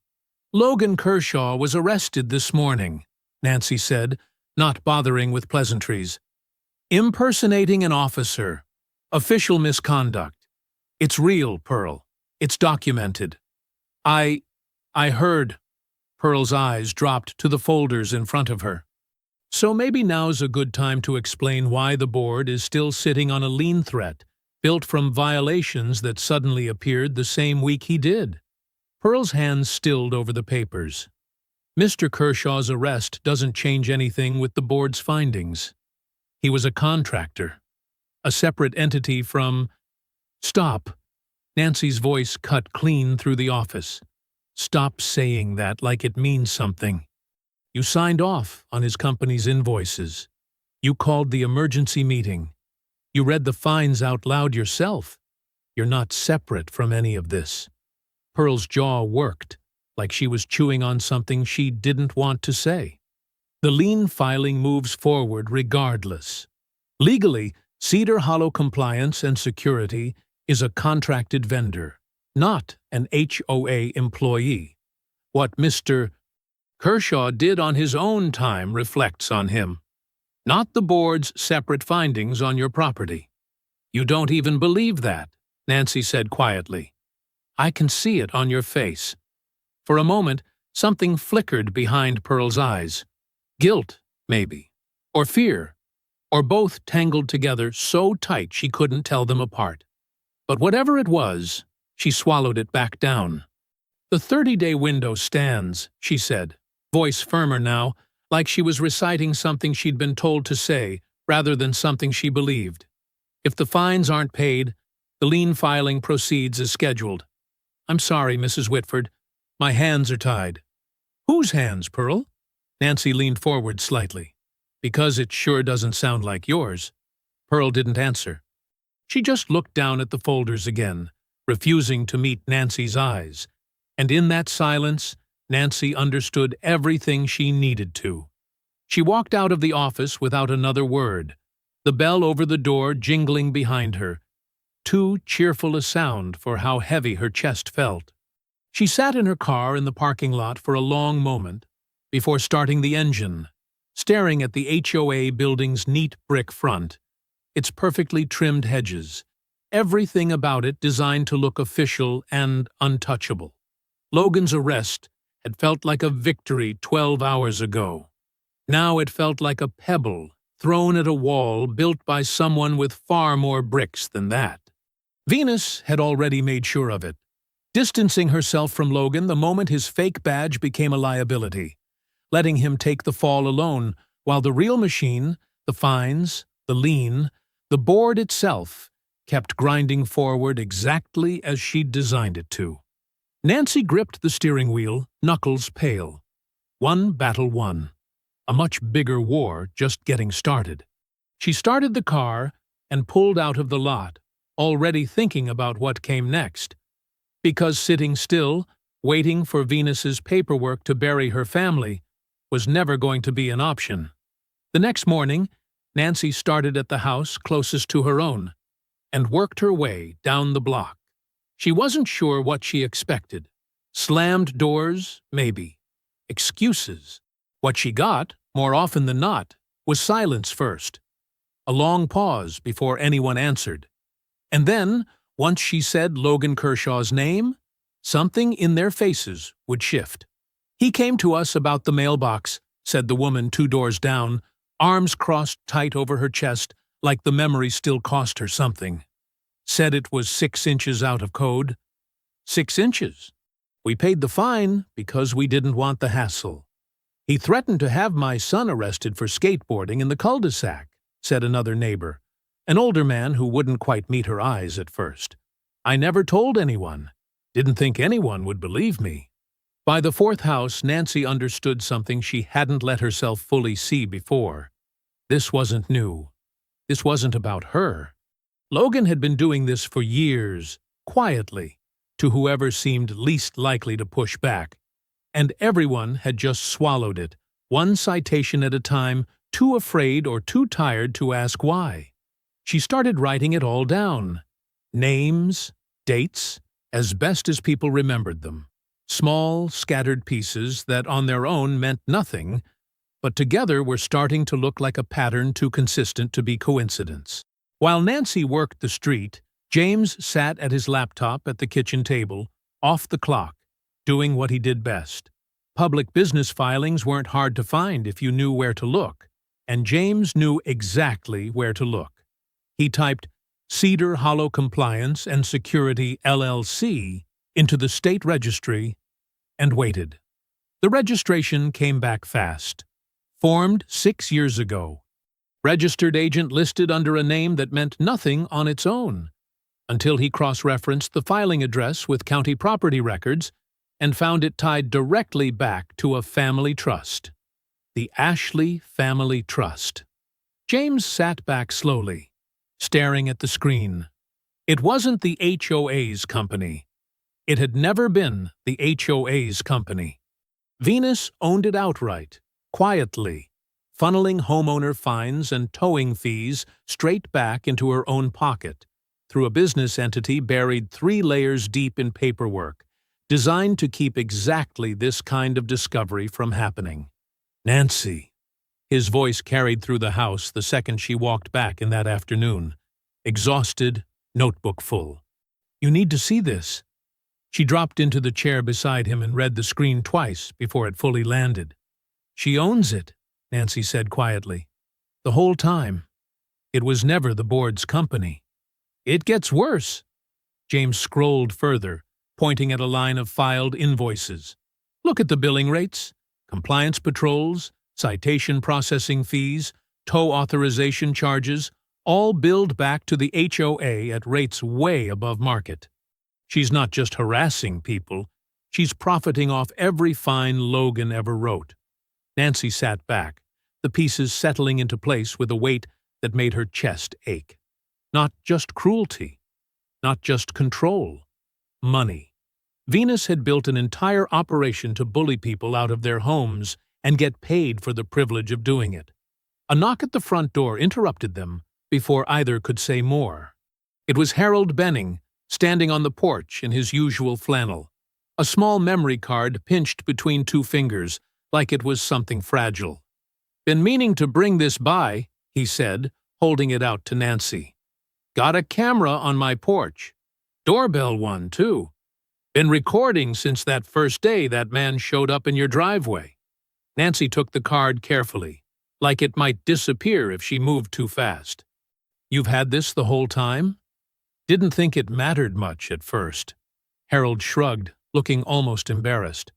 "Logan Kershaw was arrested this morning," Nancy said, not bothering with pleasantries. Impersonating an officer. Official misconduct. It's real, Pearl. It's documented. I heard. Pearl's eyes dropped to the folders in front of her. So maybe now's a good time to explain why the board is still sitting on a lien threat, built from violations that suddenly appeared the same week he did. Pearl's hands stilled over the papers. Mr. Kershaw's arrest doesn't change anything with the board's findings. He was a contractor, a separate entity from— Stop. Nancy's voice cut clean through the office. Stop saying that like it means something. You signed off on his company's invoices. You called the emergency meeting. You read the fines out loud yourself. You're not separate from any of this. Pearl's jaw worked, like she was chewing on something she didn't want to say. The lien filing moves forward regardless. Legally, Cedar Hollow Compliance and Security is a contracted vendor, not an HOA employee. What Mr. Kershaw did on his own time reflects on him, not the board's separate findings on your property. You don't even believe that, Nancy said quietly. I can see it on your face. For a moment, something flickered behind Pearl's eyes. Guilt, maybe, or fear, or both tangled together so tight she couldn't tell them apart. But whatever it was, she swallowed it back down. The 30-day window stands, she said, voice firmer now, like she was reciting something she'd been told to say rather than something she believed. If the fines aren't paid, the lien filing proceeds as scheduled. I'm sorry, Mrs. Whitford. My hands are tied. Whose hands, Pearl? Nancy leaned forward slightly. Because it sure doesn't sound like yours. Pearl didn't answer. She just looked down at the folders again, refusing to meet Nancy's eyes. And in that silence, Nancy understood everything she needed to. She walked out of the office without another word, the bell over the door jingling behind her, too cheerful a sound for how heavy her chest felt. She sat in her car in the parking lot for a long moment before starting the engine, staring at the HOA building's neat brick front, its perfectly trimmed hedges, everything about it designed to look official and untouchable. Logan's arrest had felt like a victory 12 hours ago. Now it felt like a pebble thrown at a wall built by someone with far more bricks than that. Venus had already made sure of it, distancing herself from Logan the moment his fake badge became a liability, letting him take the fall alone, while the real machine, the fines, the lien, the board itself, kept grinding forward exactly as she'd designed it to. Nancy gripped the steering wheel, knuckles pale. One battle won. A much bigger war just getting started. She started the car and pulled out of the lot, already thinking about what came next. Because sitting still, waiting for Venus's paperwork to bury her family, was never going to be an option. The next morning, Nancy started at the house closest to her own and worked her way down the block. She wasn't sure what she expected. Slammed doors, maybe. Excuses. What she got, more often than not, was silence first. A long pause before anyone answered. And then, once she said Logan Kershaw's name, something in their faces would shift. He came to us about the mailbox, said the woman 2 doors down, arms crossed tight over her chest like the memory still cost her something. Said it was 6 inches out of code. 6 inches. We paid the fine because we didn't want the hassle. He threatened to have my son arrested for skateboarding in the cul-de-sac, said another neighbor, an older man who wouldn't quite meet her eyes at first. I never told anyone. Didn't think anyone would believe me. By the 4th house, Nancy understood something she hadn't let herself fully see before. This wasn't new. This wasn't about her. Logan had been doing this for years, quietly, to whoever seemed least likely to push back. And everyone had just swallowed it, one citation at a time, too afraid or too tired to ask why. She started writing it all down. Names, dates, as best as people remembered them. Small, scattered pieces that on their own meant nothing, but together were starting to look like a pattern too consistent to be coincidence. While Nancy worked the street, James sat at his laptop at the kitchen table, off the clock, doing what he did best. Public business filings weren't hard to find if you knew where to look, and James knew exactly where to look. He typed Cedar Hollow Compliance and Security LLC into the state registry and waited. The registration came back fast. Formed 6 years ago. Registered agent listed under a name that meant nothing on its own, until he cross-referenced the filing address with county property records and found it tied directly back to a family trust. The Ashley Family Trust. James sat back slowly, staring at the screen. It wasn't the HOA's company. It had never been the HOA's company. Venus owned it outright, quietly, funneling homeowner fines and towing fees straight back into her own pocket through a business entity buried 3 layers deep in paperwork, designed to keep exactly this kind of discovery from happening. Nancy. His voice carried through the house the second she walked back in that afternoon, exhausted, notebook full. You need to see this. She dropped into the chair beside him and read the screen twice before it fully landed. She owns it, Nancy said quietly. The whole time. It was never the board's company. It gets worse. James scrolled further, pointing at a line of filed invoices. Look at the billing rates, compliance patrols, citation processing fees, tow authorization charges, all billed back to the HOA at rates way above market. She's not just harassing people, she's profiting off every fine Logan ever wrote. Nancy sat back, the pieces settling into place with a weight that made her chest ache. Not just cruelty, not just control, money. Venus had built an entire operation to bully people out of their homes and get paid for the privilege of doing it. A knock at the front door interrupted them before either could say more. It was Harold Benning, standing on the porch in his usual flannel, a small memory card pinched between 2 fingers like it was something fragile. Been meaning to bring this by, he said, holding it out to Nancy. Got a camera on my porch. Doorbell one, too. Been recording since that first day that man showed up in your driveway. Nancy took the card carefully, like it might disappear if she moved too fast. You've had this the whole time? Didn't think it mattered much at first. Harold shrugged, looking almost embarrassed.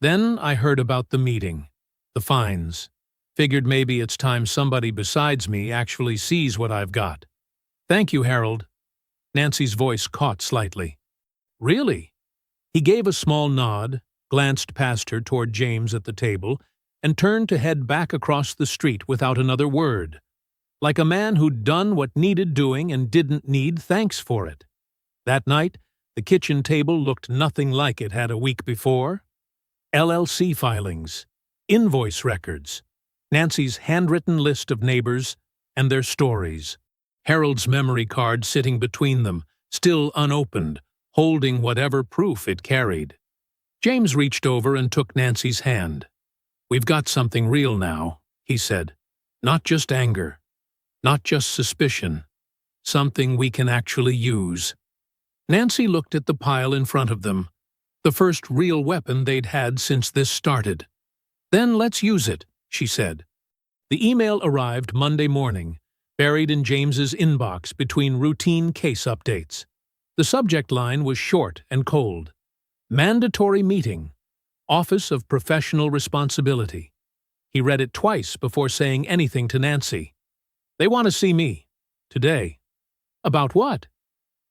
Then I heard about the meeting, the fines. Figured maybe it's time somebody besides me actually sees what I've got. Thank you, Harold. Nancy's voice caught slightly. Really? He gave a small nod, glanced past her toward James at the table, and turned to head back across the street without another word, like a man who'd done what needed doing and didn't need thanks for it. That night, the kitchen table looked nothing like it had a week before. LLC filings, invoice records, Nancy's handwritten list of neighbors and their stories, Harold's memory card sitting between them, still unopened, holding whatever proof it carried. James reached over and took Nancy's hand. We've got something real now, he said. Not just anger, not just suspicion, something we can actually use. Nancy looked at the pile in front of them, the first real weapon they'd had since this started. Then let's use it, she said. The email arrived Monday morning, buried in James's inbox between routine case updates. The subject line was short and cold. Mandatory meeting. Office of Professional Responsibility. He read it twice before saying anything to Nancy. They want to see me. Today. About what?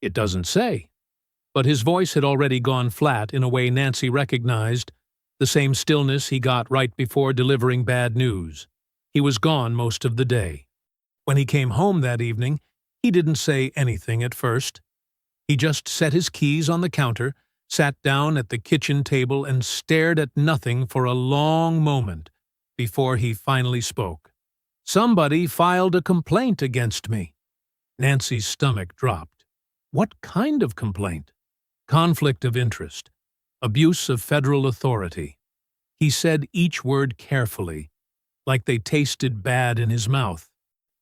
It doesn't say. But his voice had already gone flat in a way Nancy recognized, the same stillness he got right before delivering bad news. He was gone most of the day. When he came home that evening, he didn't say anything at first. He just set his keys on the counter, sat down at the kitchen table and stared at nothing for a long moment before he finally spoke. Somebody filed a complaint against me. Nancy's stomach dropped. What kind of complaint? Conflict of interest. Abuse of federal authority. He said each word carefully, like they tasted bad in his mouth.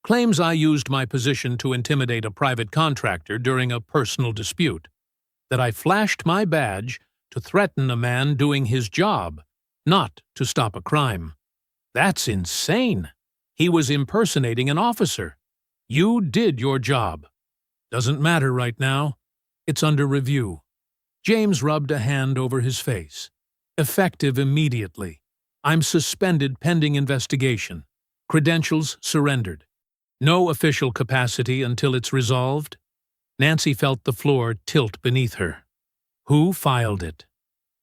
Claims I used my position to intimidate a private contractor during a personal dispute. That I flashed my badge to threaten a man doing his job, not to stop a crime. That's insane. He was impersonating an officer. You did your job. Doesn't matter right now. It's under review. James rubbed a hand over his face. Effective immediately. I'm suspended pending investigation. Credentials surrendered. No official capacity until it's resolved. Nancy felt the floor tilt beneath her. Who filed it?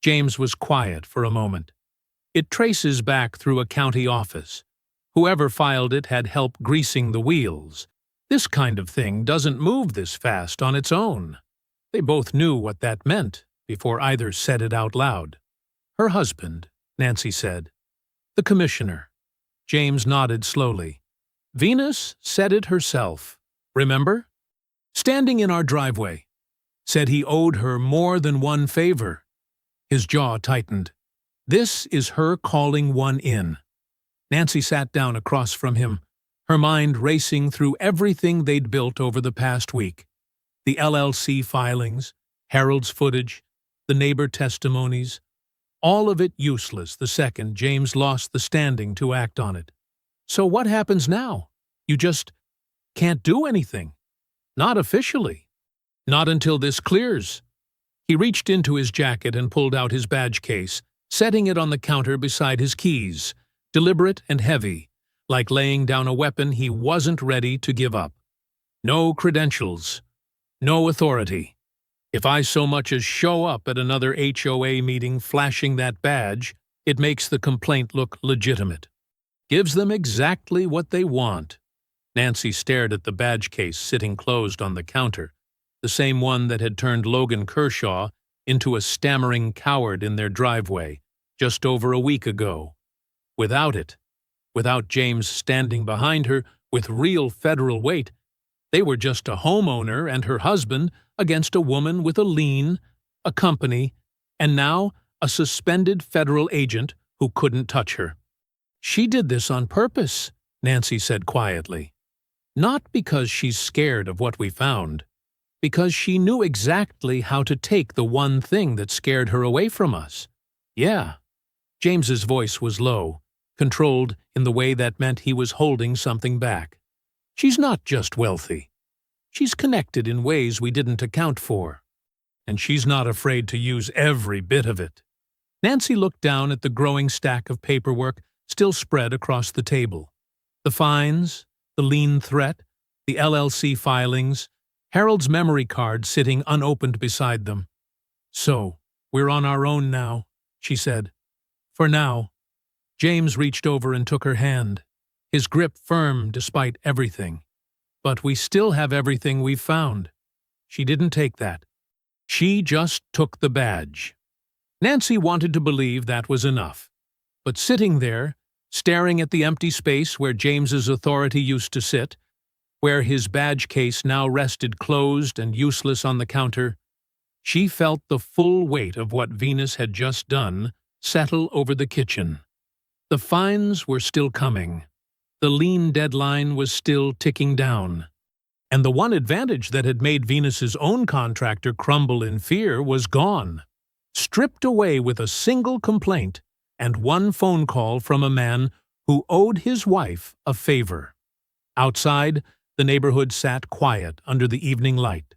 James was quiet for a moment. It traces back through a county office. Whoever filed it had help greasing the wheels. This kind of thing doesn't move this fast on its own. They both knew what that meant before either said it out loud. Her husband, Nancy said. The commissioner. James nodded slowly. Venus said it herself. Remember? Standing in our driveway. Said he owed her more than one favor. His jaw tightened. This is her calling one in. Nancy sat down across from him, her mind racing through everything they'd built over the past week. The LLC filings, Harold's footage, the neighbor testimonies, all of it useless the second James lost the standing to act on it. So what happens now? You just can't do anything. Not officially. Not until this clears. He reached into his jacket and pulled out his badge case, setting it on the counter beside his keys, deliberate and heavy, like laying down a weapon he wasn't ready to give up. No credentials. No authority. If I so much as show up at another HOA meeting flashing that badge, it makes the complaint look legitimate. Gives them exactly what they want. Nancy stared at the badge case sitting closed on the counter, the same one that had turned Logan Kershaw into a stammering coward in their driveway just over a week ago. Without it, without James standing behind her with real federal weight, they were just a homeowner and her husband against a woman with a lien, a company, and now a suspended federal agent who couldn't touch her. She did this on purpose, Nancy said quietly. Not because she's scared of what we found, because she knew exactly how to take the one thing that scared her away from us. Yeah. James's voice was low, controlled in the way that meant he was holding something back. She's not just wealthy. She's connected in ways we didn't account for. And she's not afraid to use every bit of it. Nancy looked down at the growing stack of paperwork still spread across the table. The fines, the lien threat, the LLC filings, Harold's memory card sitting unopened beside them. So, we're on our own now, she said. For now. James reached over and took her hand, his grip firm despite everything. But we still have everything we've found. She didn't take that. She just took the badge. Nancy wanted to believe that was enough. But sitting there, staring at the empty space where James's authority used to sit, where his badge case now rested closed and useless on the counter, she felt the full weight of what Venus had just done settle over the kitchen. The fines were still coming. The lien deadline was still ticking down. And the one advantage that had made Venus's own contractor crumble in fear was gone, stripped away with a single complaint and one phone call from a man who owed his wife a favor. Outside, the neighborhood sat quiet under the evening light.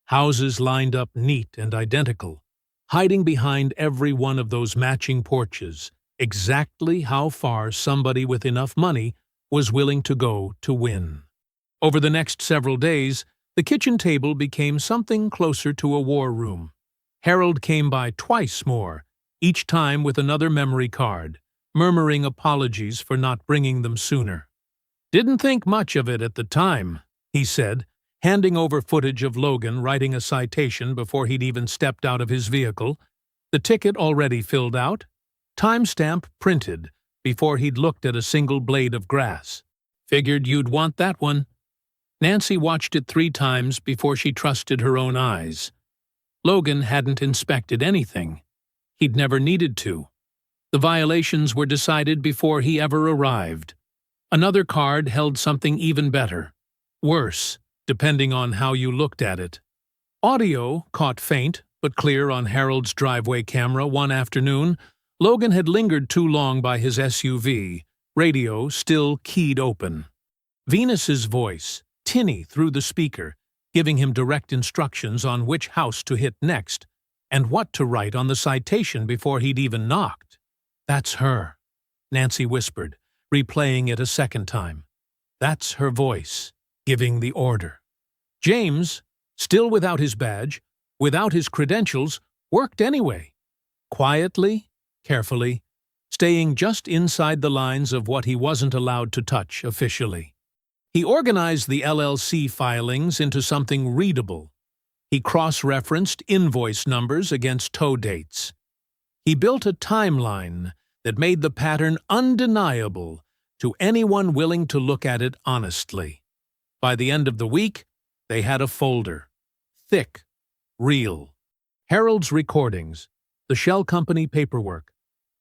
Houses lined up neat and identical, hiding behind every one of those matching porches, exactly how far somebody with enough money was willing to go to win. Over the next several days, the kitchen table became something closer to a war room. Harold came by twice more, each time with another memory card, murmuring apologies for not bringing them sooner. Didn't think much of it at the time, he said, handing over footage of Logan writing a citation before he'd even stepped out of his vehicle, the ticket already filled out, timestamp printed before he'd looked at a single blade of grass. Figured you'd want that one. Nancy watched it 3 times before she trusted her own eyes. Logan hadn't inspected anything. He'd never needed to. The violations were decided before he ever arrived. Another card held something even better. Worse, depending on how you looked at it. Audio caught faint but clear on Harold's driveway camera one afternoon. Logan had lingered too long by his SUV, radio still keyed open. Venus's voice, tinny through the speaker, giving him direct instructions on which house to hit next and what to write on the citation before he'd even knocked. "That's her," Nancy whispered, replaying it a second time. That's her voice, giving the order. James, still without his badge, without his credentials, worked anyway. Quietly, carefully, staying just inside the lines of what he wasn't allowed to touch officially. He organized the LLC filings into something readable. He cross-referenced invoice numbers against tow dates. He built a timeline that made the pattern undeniable to anyone willing to look at it honestly. By the end of the week, they had a folder. Thick, real. Harold's recordings, the shell company paperwork,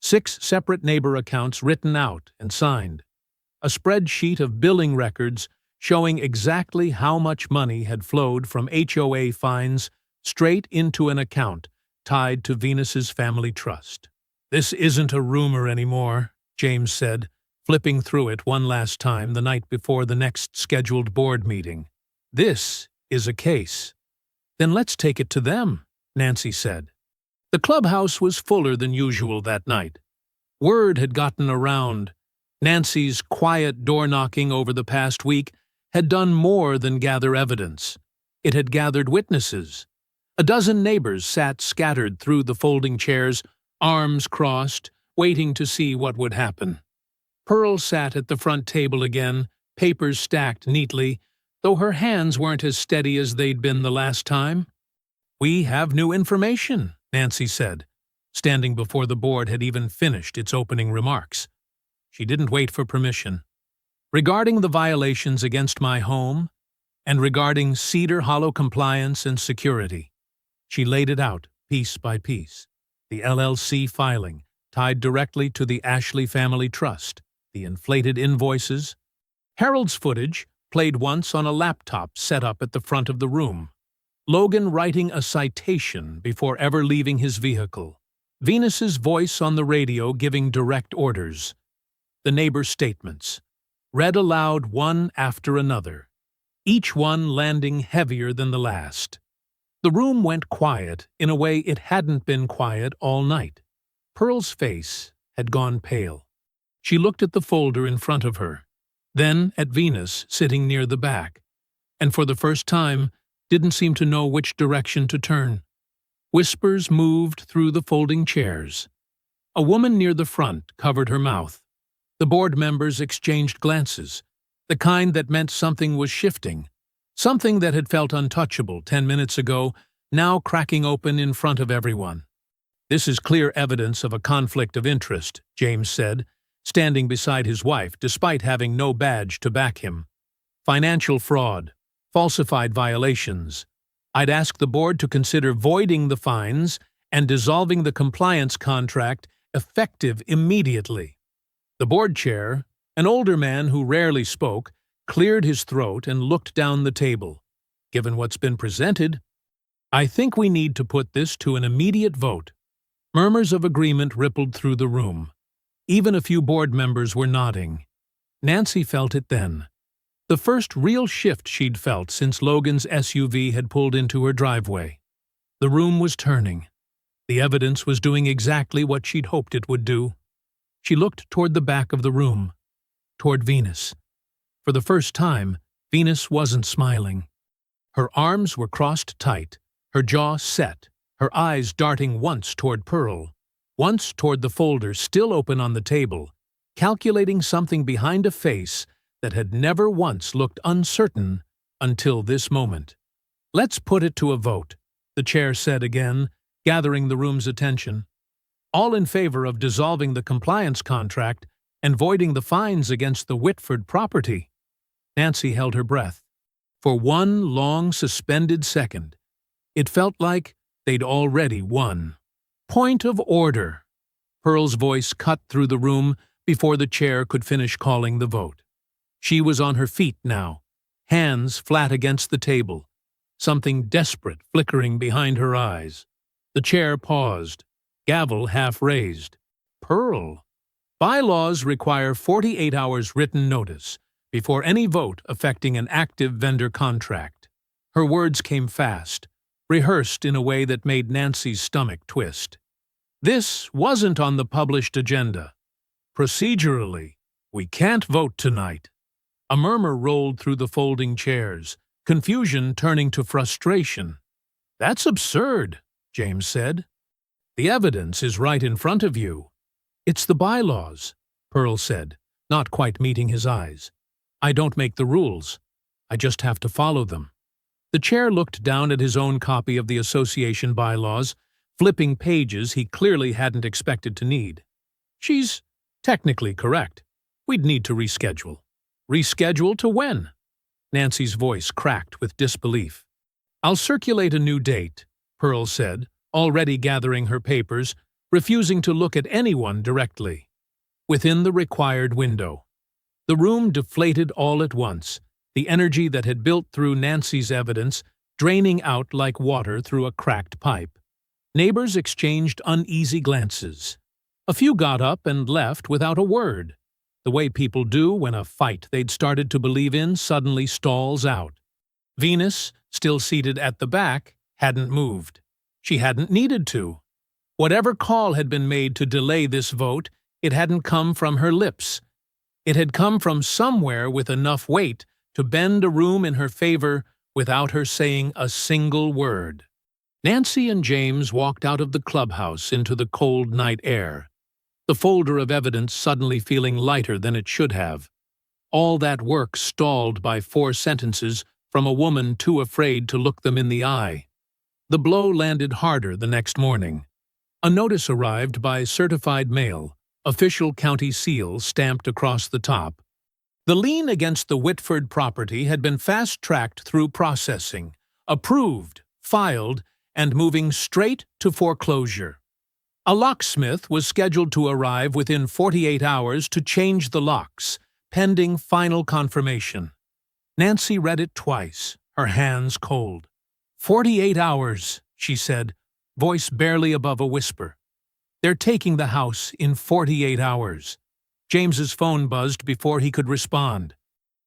6 separate neighbor accounts written out and signed, a spreadsheet of billing records showing exactly how much money had flowed from HOA fines straight into an account tied to Venus's family trust. "This isn't a rumor anymore," James said, flipping through it one last time the night before the next scheduled board meeting. "This is a case." "Then let's take it to them," Nancy said. The clubhouse was fuller than usual that night. Word had gotten around. Nancy's quiet door-knocking over the past week had done more than gather evidence. It had gathered witnesses. A dozen neighbors sat scattered through the folding chairs, arms crossed, waiting to see what would happen. Pearl sat at the front table again, papers stacked neatly, though her hands weren't as steady as they'd been the last time. "We have new information," Nancy said, standing before the board had even finished its opening remarks. She didn't wait for permission. "Regarding the violations against my home, and regarding Cedar Hollow compliance and security." She laid it out, piece by piece. The LLC filing, tied directly to the Ashley Family Trust, the inflated invoices. Harold's footage, played once on a laptop set up at the front of the room. Logan writing a citation before ever leaving his vehicle. Venus's voice on the radio giving direct orders. The neighbor statements, read aloud one after another, each one landing heavier than the last. The room went quiet in a way it hadn't been quiet all night. Pearl's face had gone pale. She looked at the folder in front of her, then at Venus sitting near the back, and for the first time didn't seem to know which direction to turn. Whispers moved through the folding chairs. A woman near the front covered her mouth. The board members exchanged glances, the kind that meant something was shifting. Something that had felt untouchable 10 minutes ago, now cracking open in front of everyone. "This is clear evidence of a conflict of interest," James said, standing beside his wife despite having no badge to back him. "Financial fraud, falsified violations. I'd ask the board to consider voiding the fines and dissolving the compliance contract effective immediately." The board chair, an older man who rarely spoke, cleared his throat and looked down the table. "Given what's been presented, I think we need to put this to an immediate vote." Murmurs of agreement rippled through the room. Even a few board members were nodding. Nancy felt it then. The first real shift she'd felt since Logan's SUV had pulled into her driveway. The room was turning. The evidence was doing exactly what she'd hoped it would do. She looked toward the back of the room, toward Venus. For the first time, Venus wasn't smiling. Her arms were crossed tight, her jaw set, her eyes darting once toward Pearl, once toward the folder still open on the table, calculating something behind a face that had never once looked uncertain until this moment. "Let's put it to a vote," the chair said again, gathering the room's attention. "All in favor of dissolving the compliance contract and voiding the fines against the Whitford property." Nancy held her breath. For one long, suspended second, it felt like they'd already won. "Point of order." Pearl's voice cut through the room before the chair could finish calling the vote. She was on her feet now, hands flat against the table, something desperate flickering behind her eyes. The chair paused, gavel half raised. Pearl. Bylaws require 48 hours written notice before any vote affecting an active vendor contract. Her words came fast, rehearsed in a way that made Nancy's stomach twist. This wasn't on the published agenda. Procedurally, we can't vote tonight. A murmur rolled through the folding chairs, confusion turning to frustration. That's absurd, James said. The evidence is right in front of you. It's the bylaws, Pearl said, not quite meeting his eyes. I don't make the rules. I just have to follow them. The chair looked down at his own copy of the association bylaws, flipping pages he clearly hadn't expected to need. She's technically correct. We'd need to reschedule. Reschedule to when? Nancy's voice cracked with disbelief. I'll circulate a new date, Pearl said, already gathering her papers, refusing to look at anyone directly. Within the required window. The room deflated all at once, the energy that had built through Nancy's evidence draining out like water through a cracked pipe. Neighbors exchanged uneasy glances. A few got up and left without a word, the way people do when a fight they'd started to believe in suddenly stalls out. Venus, still seated at the back, hadn't moved. She hadn't needed to. Whatever call had been made to delay this vote, it hadn't come from her lips. It had come from somewhere with enough weight to bend a room in her favor without her saying a single word. Nancy and James walked out of the clubhouse into the cold night air, the folder of evidence suddenly feeling lighter than it should have. All that work stalled by 4 sentences from a woman too afraid to look them in the eye. The blow landed harder the next morning. A notice arrived by certified mail, official county seal stamped across the top. The lien against the Whitford property had been fast-tracked through processing, approved, filed, and moving straight to foreclosure. A locksmith was scheduled to arrive within 48 hours to change the locks, pending final confirmation. Nancy read it twice, her hands cold. 48 hours, she said, voice barely above a whisper. They're taking the house in 48 hours. James's phone buzzed before he could respond.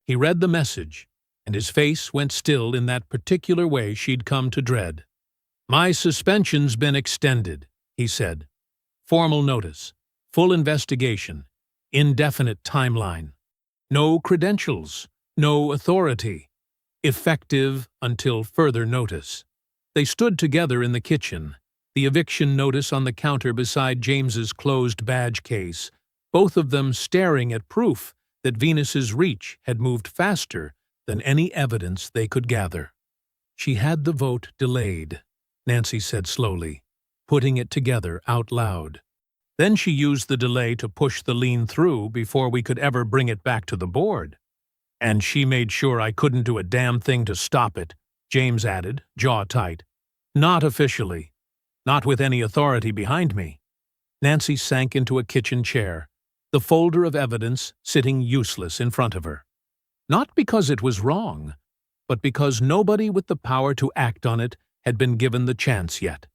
He read the message, and his face went still in that particular way she'd come to dread. My suspension's been extended, he said. Formal notice, full investigation, indefinite timeline. No credentials, no authority. Effective until further notice. They stood together in the kitchen, the eviction notice on the counter beside James's closed badge case, both of them staring at proof that Venus's reach had moved faster than any evidence they could gather. She had the vote delayed, Nancy said slowly, putting it together out loud. Then she used the delay to push the lien through before we could ever bring it back to the board. And she made sure I couldn't do a damn thing to stop it, James added, jaw tight. Not officially. Not with any authority behind me. Nancy sank into a kitchen chair, the folder of evidence sitting useless in front of her. Not because it was wrong, but because nobody with the power to act on it had been given the chance yet.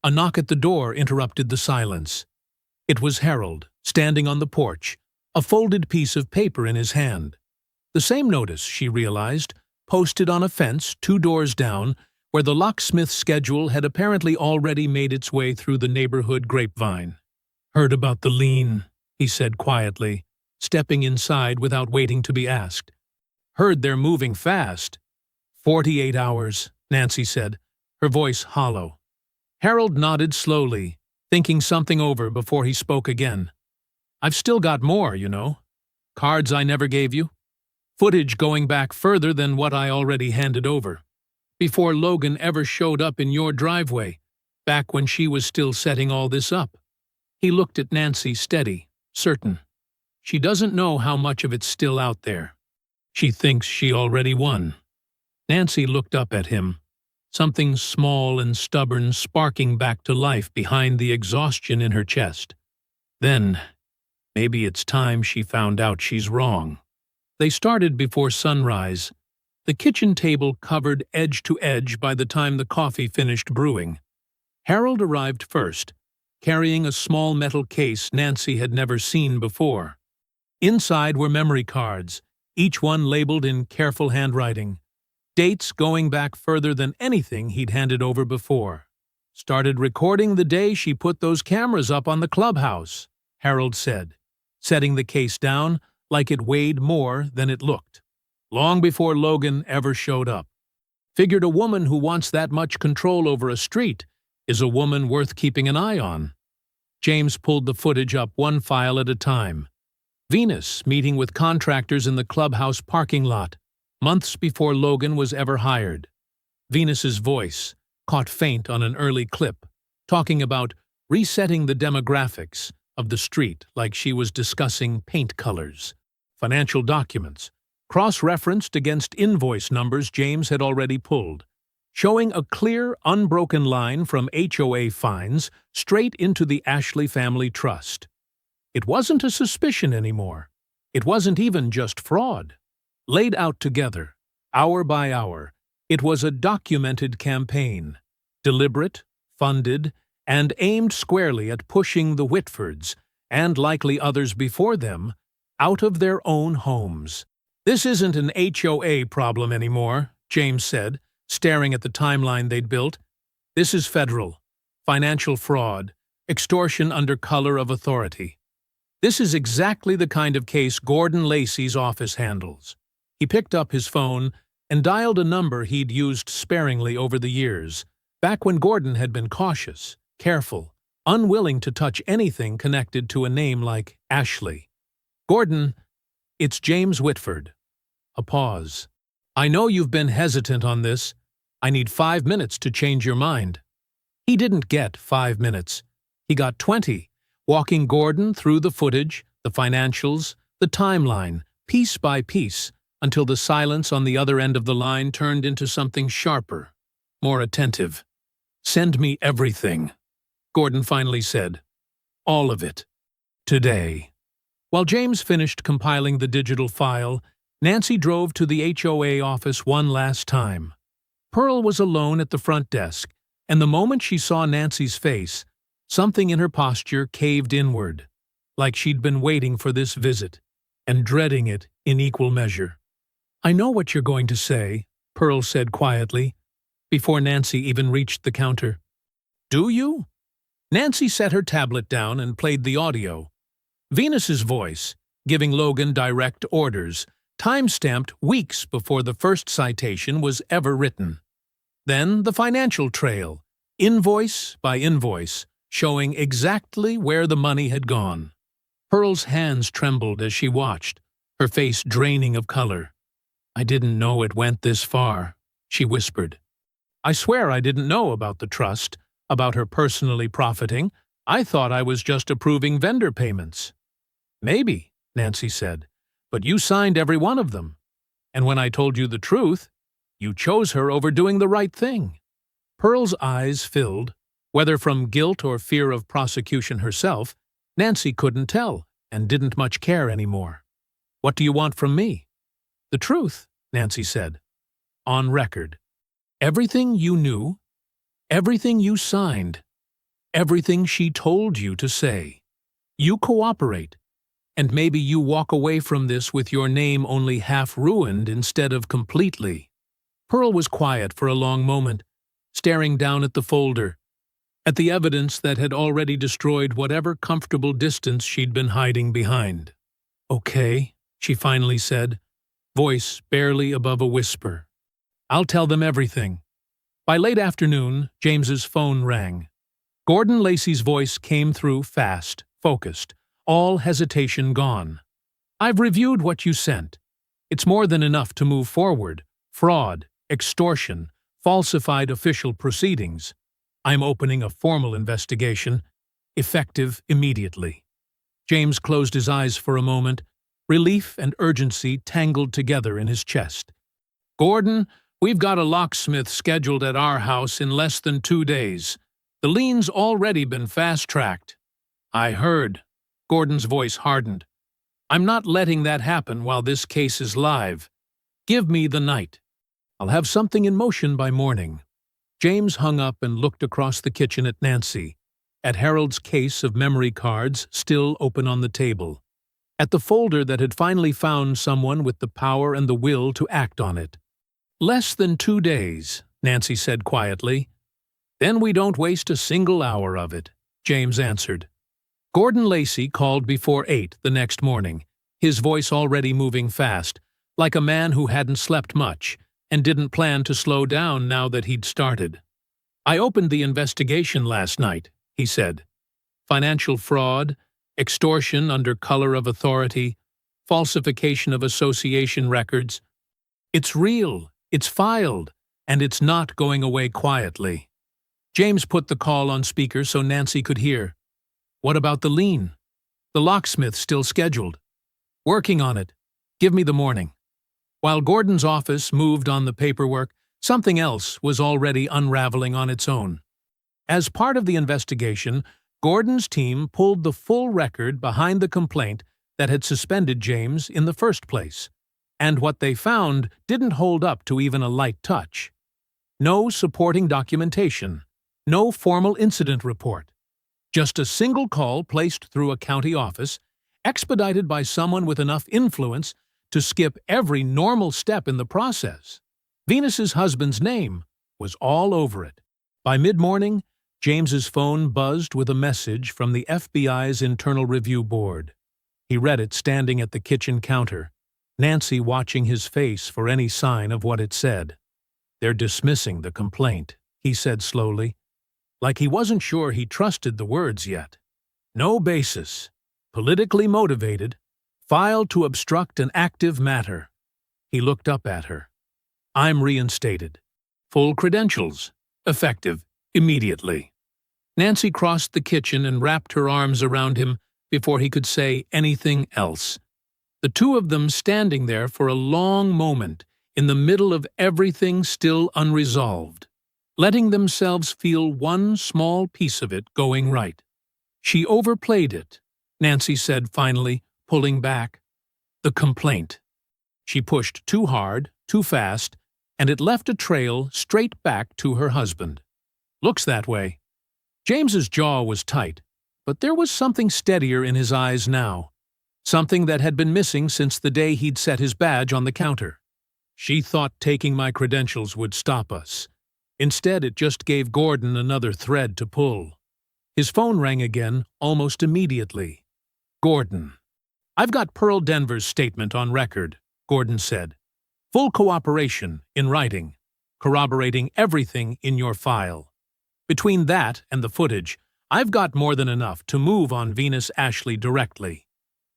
A knock at the door interrupted the silence. It was Harold, standing on the porch, a folded piece of paper in his hand. The same notice, she realized, posted on a fence 2 doors down, where the locksmith's schedule had apparently already made its way through the neighborhood grapevine. Heard about the lien, he said quietly, stepping inside without waiting to be asked. Heard they're moving fast. 48 hours, Nancy said, her voice hollow. Harold nodded slowly, thinking something over before he spoke again. I've still got more, you know. Cards I never gave you. Footage going back further than what I already handed over. Before Logan ever showed up in your driveway, back when she was still setting all this up. He looked at Nancy steady, certain. She doesn't know how much of it's still out there. She thinks she already won. Nancy looked up at him, something small and stubborn sparking back to life behind the exhaustion in her chest. Then, maybe it's time she found out she's wrong. They started before sunrise, the kitchen table covered edge to edge by the time the coffee finished brewing. Harold arrived first, carrying a small metal case Nancy had never seen before. Inside were memory cards, each one labeled in careful handwriting. Dates going back further than anything he'd handed over before. "Started recording the day she put those cameras up on the clubhouse," Harold said, setting the case down like it weighed more than it looked. "Long before Logan ever showed up. Figured a woman who wants that much control over a street is a woman worth keeping an eye on." James pulled the footage up one file at a time. Venus meeting with contractors in the clubhouse parking lot, months before Logan was ever hired. Venus's voice, caught faint on an early clip, talking about resetting the demographics of the street like she was discussing paint colors. Financial documents, cross-referenced against invoice numbers James had already pulled, showing a clear, unbroken line from HOA fines straight into the Ashley family trust. It wasn't a suspicion anymore. It wasn't even just fraud. Laid out together, hour by hour, it was a documented campaign, deliberate, funded, and aimed squarely at pushing the Whitfords, and likely others before them, out of their own homes. "This isn't an HOA problem anymore," James said, staring at the timeline they'd built. "This is federal, financial fraud, extortion under color of authority. This is exactly the kind of case Gordon Lacey's office handles." He picked up his phone and dialed a number he'd used sparingly over the years, back when Gordon had been cautious, careful, unwilling to touch anything connected to a name like Ashley. "Gordon, it's James Whitford." A pause. "I know you've been hesitant on this. I need 5 minutes to change your mind." He didn't get 5 minutes. He got 20, walking Gordon through the footage, the financials, the timeline, piece by piece, until the silence on the other end of the line turned into something sharper, more attentive. "Send me everything," Gordon finally said. "All of it. Today." While James finished compiling the digital file, Nancy drove to the HOA office one last time. Pearl was alone at the front desk, and the moment she saw Nancy's face, something in her posture caved inward, like she'd been waiting for this visit, and dreading it in equal measure. "I know what you're going to say," Pearl said quietly, before Nancy even reached the counter. "Do you?" Nancy set her tablet down and played the audio. Venus's voice, giving Logan direct orders, time-stamped weeks before the first citation was ever written. Then the financial trail, invoice by invoice, showing exactly where the money had gone. Pearl's hands trembled as she watched, her face draining of color. "I didn't know it went this far," she whispered. "I swear I didn't know about the trust, about her personally profiting. I thought I was just approving vendor payments." "Maybe," Nancy said, "but you signed every one of them. And when I told you the truth, you chose her over doing the right thing." Pearl's eyes filled, whether from guilt or fear of prosecution herself. Nancy couldn't tell, and didn't much care anymore. "What do you want from me?" "The truth," Nancy said. "On record. Everything you knew, everything you signed, everything she told you to say. You cooperate, and maybe you walk away from this with your name only half ruined instead of completely." Pearl was quiet for a long moment, staring down at the folder, at the evidence that had already destroyed whatever comfortable distance she'd been hiding behind. "Okay," she finally said, voice barely above a whisper. "I'll tell them everything." By late afternoon, James's phone rang. Gordon Lacey's voice came through fast, focused, all hesitation gone. "I've reviewed what you sent. It's more than enough to move forward. Fraud, extortion, falsified official proceedings. I'm opening a formal investigation, effective immediately." James closed his eyes for a moment, relief and urgency tangled together in his chest. "Gordon, we've got a locksmith scheduled at our house in less than 2 days. The lien's already been fast-tracked." "I heard," Gordon's voice hardened. "I'm not letting that happen while this case is live. Give me the night. I'll have something in motion by morning." James hung up and looked across the kitchen at Nancy, at Harold's case of memory cards still open on the table, at the folder that had finally found someone with the power and the will to act on it. "Less than 2 days," Nancy said quietly. "Then we don't waste a single hour of it," James answered. Gordon Lacey called before 8 the next morning, his voice already moving fast, like a man who hadn't slept much and didn't plan to slow down now that he'd started. "I opened the investigation last night," he said. "Financial fraud, extortion under color of authority, falsification of association records. It's real, it's filed, and it's not going away quietly." James put the call on speaker so Nancy could hear. "What about the lien? The locksmith still scheduled?" "Working on it. Give me the morning." While Gordon's office moved on the paperwork, something else was already unraveling on its own. As part of the investigation, Gordon's team pulled the full record behind the complaint that had suspended James in the first place, and what they found didn't hold up to even a light touch. No supporting documentation, no formal incident report, just a single call placed through a county office, expedited by someone with enough influence to skip every normal step in the process. Venus's husband's name was all over it. By mid-morning, James's phone buzzed with a message from the FBI's Internal Review Board. He read it standing at the kitchen counter, Nancy watching his face for any sign of what it said. "They're dismissing the complaint," he said slowly, like he wasn't sure he trusted the words yet. "No basis. Politically motivated. Filed to obstruct an active matter." He looked up at her. "I'm reinstated. Full credentials. Effective immediately." Nancy crossed the kitchen and wrapped her arms around him before he could say anything else. The two of them standing there for a long moment in the middle of everything still unresolved, letting themselves feel one small piece of it going right. "She overplayed it," Nancy said finally, pulling back. "The complaint. She pushed too hard, too fast, and it left a trail straight back to her husband. Looks that way." James's jaw was tight, but there was something steadier in his eyes now, something that had been missing since the day he'd set his badge on the counter. "She thought taking my credentials would stop us. Instead, it just gave Gordon another thread to pull." His phone rang again almost immediately. "Gordon." "I've got Pearl Denver's statement on record," Gordon said. "Full cooperation, in writing, corroborating everything in your file. Between that and the footage, I've got more than enough to move on Venus Ashley directly.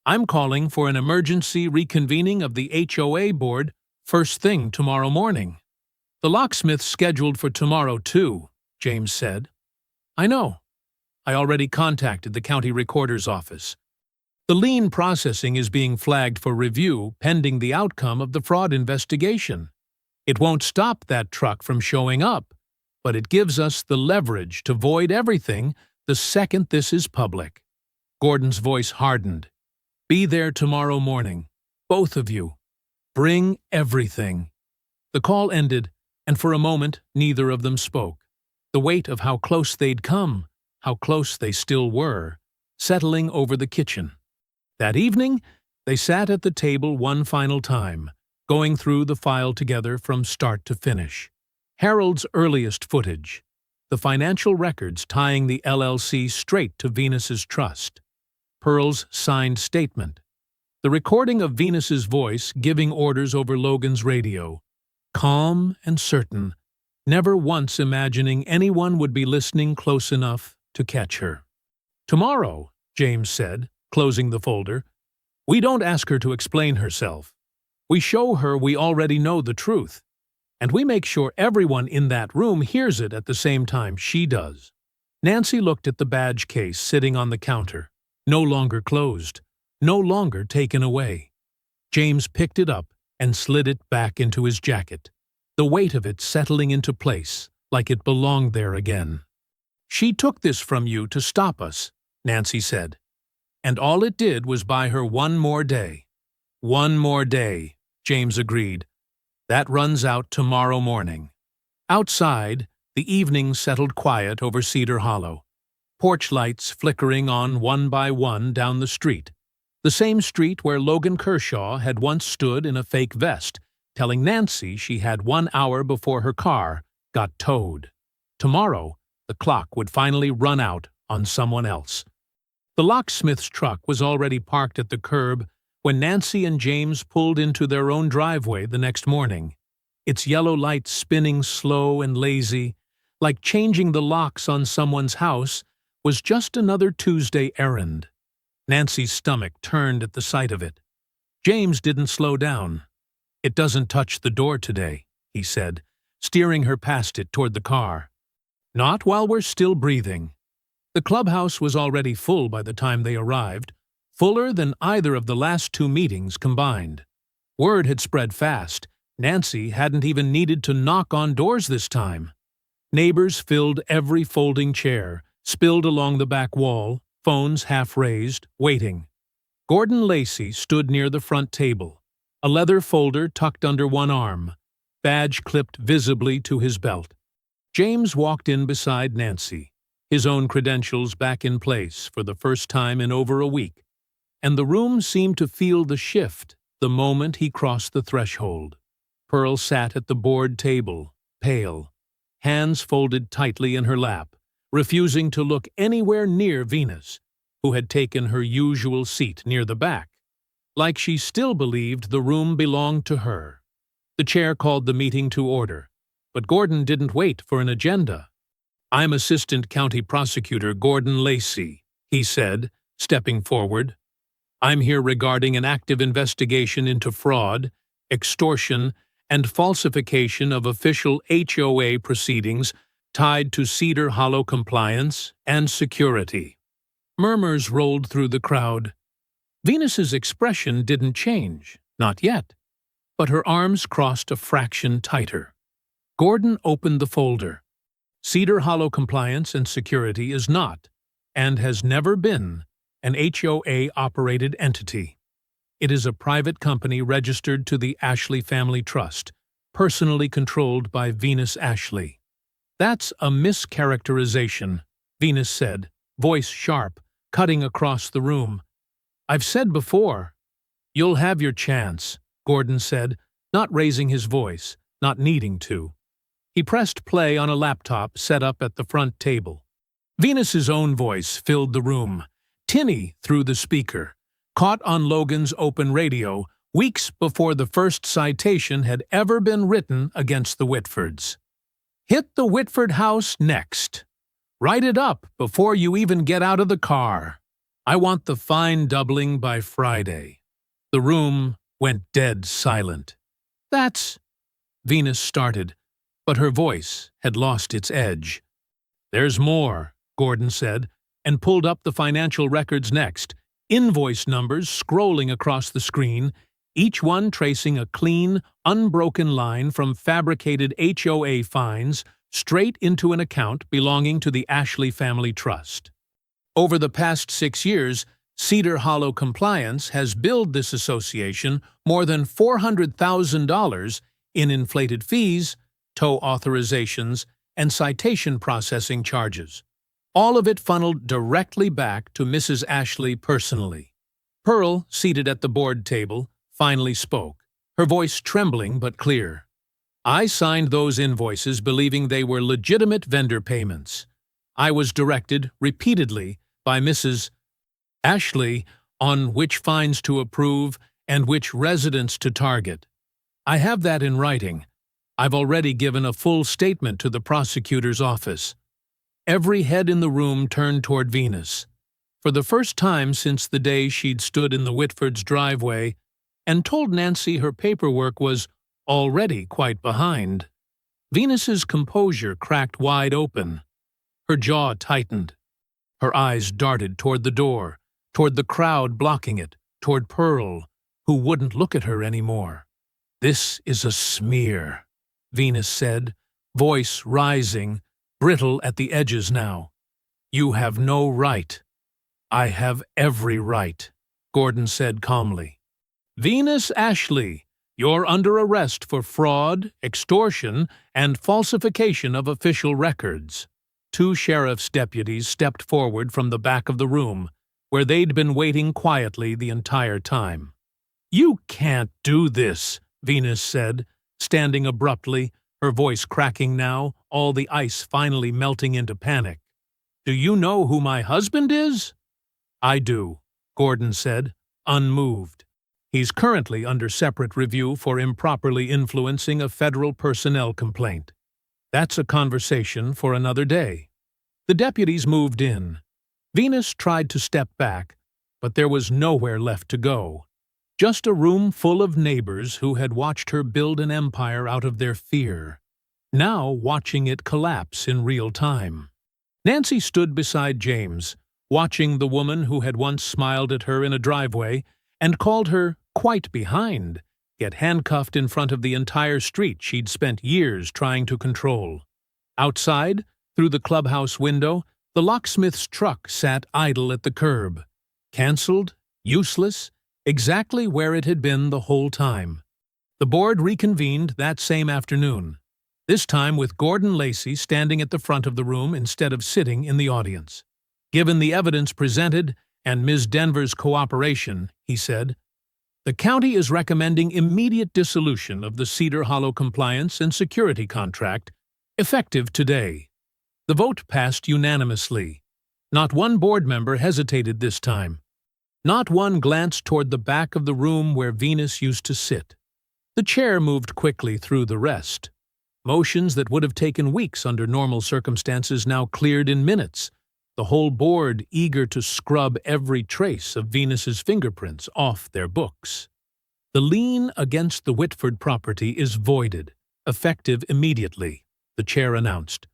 I'm calling for an emergency reconvening of the HOA board first thing tomorrow morning." "The locksmith's scheduled for tomorrow, too," James said. "I know. I already contacted the county recorder's office. The lien processing is being flagged for review pending the outcome of the fraud investigation. It won't stop that truck from showing up, but it gives us the leverage to void everything the second this is public." Gordon's voice hardened. "Be there tomorrow morning, both of you. Bring everything." The call ended, and for a moment neither of them spoke. The weight of how close they'd come, how close they still were, settling over the kitchen. That evening, they sat at the table one final time, going through the file together from start to finish. Harold's earliest footage, the financial records tying the LLC straight to Venus's trust, Pearl's signed statement, the recording of Venus's voice giving orders over Logan's radio, calm and certain, never once imagining anyone would be listening close enough to catch her. "Tomorrow," James said, closing the folder, "we don't ask her to explain herself. We show her we already know the truth, and we make sure everyone in that room hears it at the same time she does." Nancy looked at the badge case sitting on the counter, no longer closed, no longer taken away. James picked it up and slid it back into his jacket, the weight of it settling into place like it belonged there again. "She took this from you to stop us," Nancy said. and all it did was buy her one more day. One more day, James agreed. That runs out tomorrow morning. Outside, the evening settled quiet over Cedar Hollow. Porch lights flickering on one by one down the street. The same street where Logan Kershaw had once stood in a fake vest, telling Nancy she had 1 hour before her car got towed. Tomorrow, the clock would finally run out on someone else. The locksmith's truck was already parked at the curb when Nancy and James pulled into their own driveway the next morning, its yellow light spinning slow and lazy, like changing the locks on someone's house was just another Tuesday errand. Nancy's stomach turned at the sight of it. James didn't slow down. "It doesn't touch the door today," he said, steering her past it toward the car. "Not while we're still breathing." The clubhouse was already full by the time they arrived, fuller than either of the last 2 meetings combined. Word had spread fast. Nancy hadn't even needed to knock on doors this time. Neighbors filled every folding chair, spilled along the back wall, phones half raised, waiting. Gordon Lacey stood near the front table, a leather folder tucked under one arm, badge clipped visibly to his belt. James walked in beside Nancy, his own credentials back in place for the first time in over a week, and the room seemed to feel the shift the moment he crossed the threshold. Pearl sat at the board table, pale, hands folded tightly in her lap, refusing to look anywhere near Venus, who had taken her usual seat near the back, like she still believed the room belonged to her. The chair called the meeting to order, but Gordon didn't wait for an agenda. "I'm Assistant County Prosecutor Gordon Lacey," he said, stepping forward. "I'm here regarding an active investigation into fraud, extortion, and falsification of official HOA proceedings tied to Cedar Hollow compliance and security." Murmurs rolled through the crowd. Venus's expression didn't change, not yet, but her arms crossed a fraction tighter. Gordon opened the folder. Cedar Hollow compliance and security is not, and has never been, an HOA-operated entity. It is a private company registered to the Ashley Family Trust, personally controlled by Venus Ashley. "That's a mischaracterization," Venus said, voice sharp, cutting across the room. "I've said before." "You'll have your chance," Gordon said, not raising his voice, not needing to. He pressed play on a laptop set up at the front table. Venus's own voice filled the room, tinny through the speaker, caught on Logan's open radio weeks before the first citation had ever been written against the Whitfords. "Hit the Whitford house next. Write it up before you even get out of the car. I want the fine doubling by Friday." The room went dead silent. "That's—" Venus started, but her voice had lost its edge. "There's more," Gordon said, and pulled up the financial records next, invoice numbers scrolling across the screen, each one tracing a clean, unbroken line from fabricated HOA fines straight into an account belonging to the Ashley Family Trust. Over the past 6 years, Cedar Hollow Compliance has billed this association more than $400,000 in inflated fees, tow authorizations, and citation processing charges. All of it funneled directly back to Mrs. Ashley personally. Pearl, seated at the board table, finally spoke, her voice trembling but clear. "I signed those invoices believing they were legitimate vendor payments. I was directed repeatedly by Mrs. Ashley on which fines to approve and which residents to target. I have that in writing. I've already given a full statement to the prosecutor's office." Every head in the room turned toward Venus. For the first time since the day she'd stood in the Whitfords' driveway and told Nancy her paperwork was already quite behind, Venus's composure cracked wide open. Her jaw tightened. Her eyes darted toward the door, toward the crowd blocking it, toward Pearl, who wouldn't look at her anymore. "This is a smear," Venus said, voice rising, brittle at the edges now. "You have no right." I have every right, Gordon said calmly. Venus Ashley, you're under arrest for fraud, extortion, and falsification of official records. Two sheriff's deputies stepped forward from the back of the room, where they'd been waiting quietly the entire time. You can't do this, Venus said, standing abruptly, her voice cracking now, all the ice finally melting into panic. Do you know who my husband is? I do, Gordon said, unmoved. He's currently under separate review for improperly influencing a federal personnel complaint. That's a conversation for another day. The deputies moved in. Venus tried to step back, but there was nowhere left to go. Just a room full of neighbors who had watched her build an empire out of their fear, now watching it collapse in real time. Nancy stood beside James, watching the woman who had once smiled at her in a driveway and called her quite behind, get handcuffed in front of the entire street she'd spent years trying to control. Outside, through the clubhouse window, the locksmith's truck sat idle at the curb. Cancelled, useless, exactly where it had been the whole time. The board reconvened that same afternoon, this time with Gordon Lacey standing at the front of the room instead of sitting in the audience. Given the evidence presented and Ms. Denver's cooperation, he said, the county is recommending immediate dissolution of the Cedar Hollow compliance and security contract, effective today. The vote passed unanimously. Not one board member hesitated this time. Not one glanced toward the back of the room where Venus used to sit. The chair moved quickly through the rest. Motions that would have taken weeks under normal circumstances now cleared in minutes, the whole board eager to scrub every trace of Venus's fingerprints off their books. The lien against the Whitford property is voided, effective immediately, the chair announced.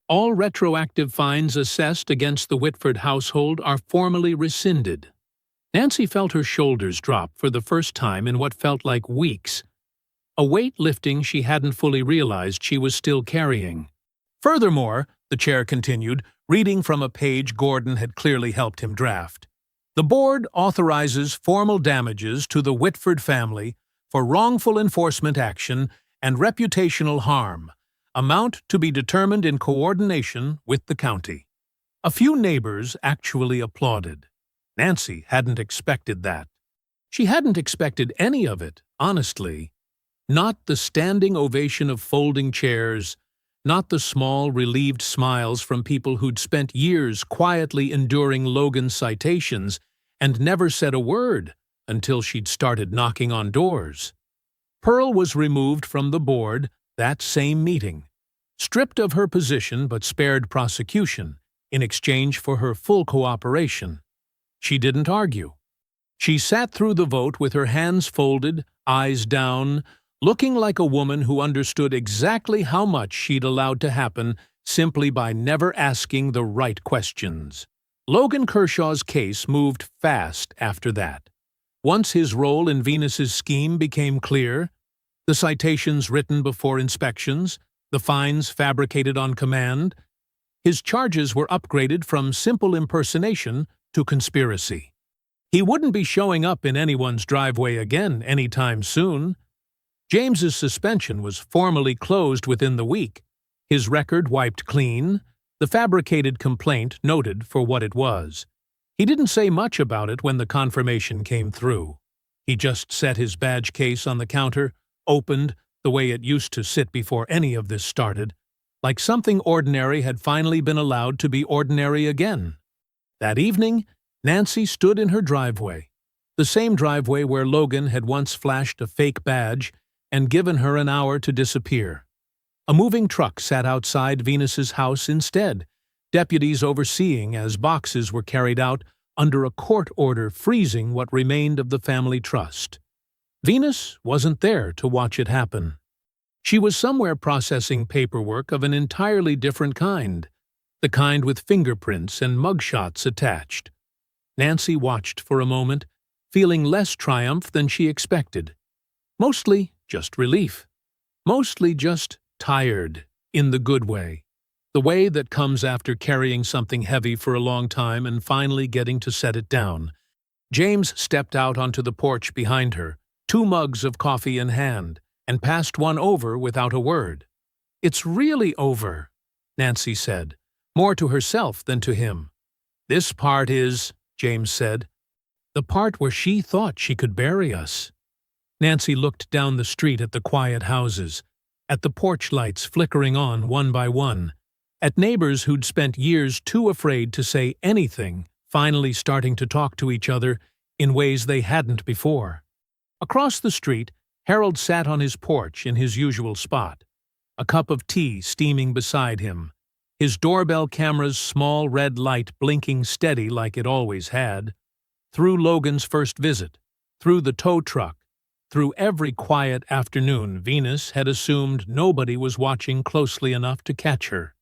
All retroactive fines assessed against the Whitford household are formally rescinded. Nancy felt her shoulders drop for the first time in what felt like weeks, a weight lifting she hadn't fully realized she was still carrying. Furthermore, the chair continued, reading from a page Gordon had clearly helped him draft, the board authorizes formal damages to the Whitford family for wrongful enforcement action and reputational harm, amount to be determined in coordination with the county. A few neighbors actually applauded. Nancy hadn't expected that. She hadn't expected any of it, honestly. Not the standing ovation of folding chairs, not the small, relieved smiles from people who'd spent years quietly enduring Logan's citations and never said a word until she'd started knocking on doors. Pearl was removed from the board that same meeting, stripped of her position but spared prosecution in exchange for her full cooperation. She didn't argue. She sat through the vote with her hands folded, eyes down, looking like a woman who understood exactly how much she'd allowed to happen simply by never asking the right questions. Logan Kershaw's case moved fast after that. Once his role in Venus's scheme became clear, the citations written before inspections, the fines fabricated on command, his charges were upgraded from simple impersonation to conspiracy. He wouldn't be showing up in anyone's driveway again anytime soon. James's suspension was formally closed within the week, his record wiped clean, the fabricated complaint noted for what it was. He didn't say much about it when the confirmation came through. He just set his badge case on the counter, opened, the way it used to sit before any of this started, like something ordinary had finally been allowed to be ordinary again. That evening, Nancy stood in her driveway, the same driveway where Logan had once flashed a fake badge and given her an hour to disappear. A moving truck sat outside Venus's house instead, deputies overseeing as boxes were carried out under a court order freezing what remained of the family trust. Venus wasn't there to watch it happen. She was somewhere processing paperwork of an entirely different kind, the kind with fingerprints and mugshots attached. Nancy watched for a moment, feeling less triumph than she expected. Mostly just relief. Mostly just tired, in the good way. The way that comes after carrying something heavy for a long time and finally getting to set it down. James stepped out onto the porch behind her, 2 mugs of coffee in hand, and passed one over without a word. "It's really over," Nancy said, more to herself than to him. "This part is," James said, "the part where she thought she could bury us." Nancy looked down the street at the quiet houses, at the porch lights flickering on one by one, at neighbors who'd spent years too afraid to say anything, finally starting to talk to each other in ways they hadn't before. Across the street, Harold sat on his porch in his usual spot, a cup of tea steaming beside him, his doorbell camera's small red light blinking steady like it always had. Through Logan's first visit, through the tow truck, through every quiet afternoon, Venus had assumed nobody was watching closely enough to catch her.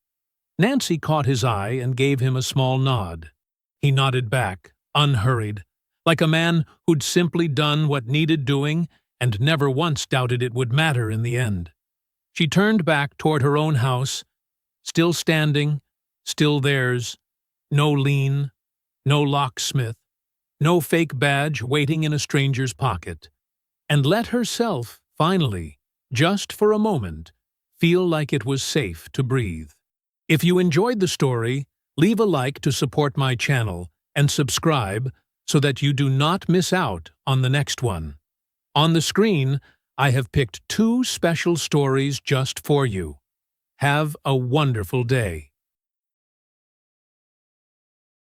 Nancy caught his eye and gave him a small nod. He nodded back, unhurried, like a man who'd simply done what needed doing and never once doubted it would matter in the end. She turned back toward her own house, still standing, still theirs, no lien, no locksmith, no fake badge waiting in a stranger's pocket, and let herself, finally, just for a moment, feel like it was safe to breathe. If you enjoyed the story, leave a like to support my channel and subscribe so that you do not miss out on the next one. On the screen, I have picked 2 special stories just for you. Have a wonderful day.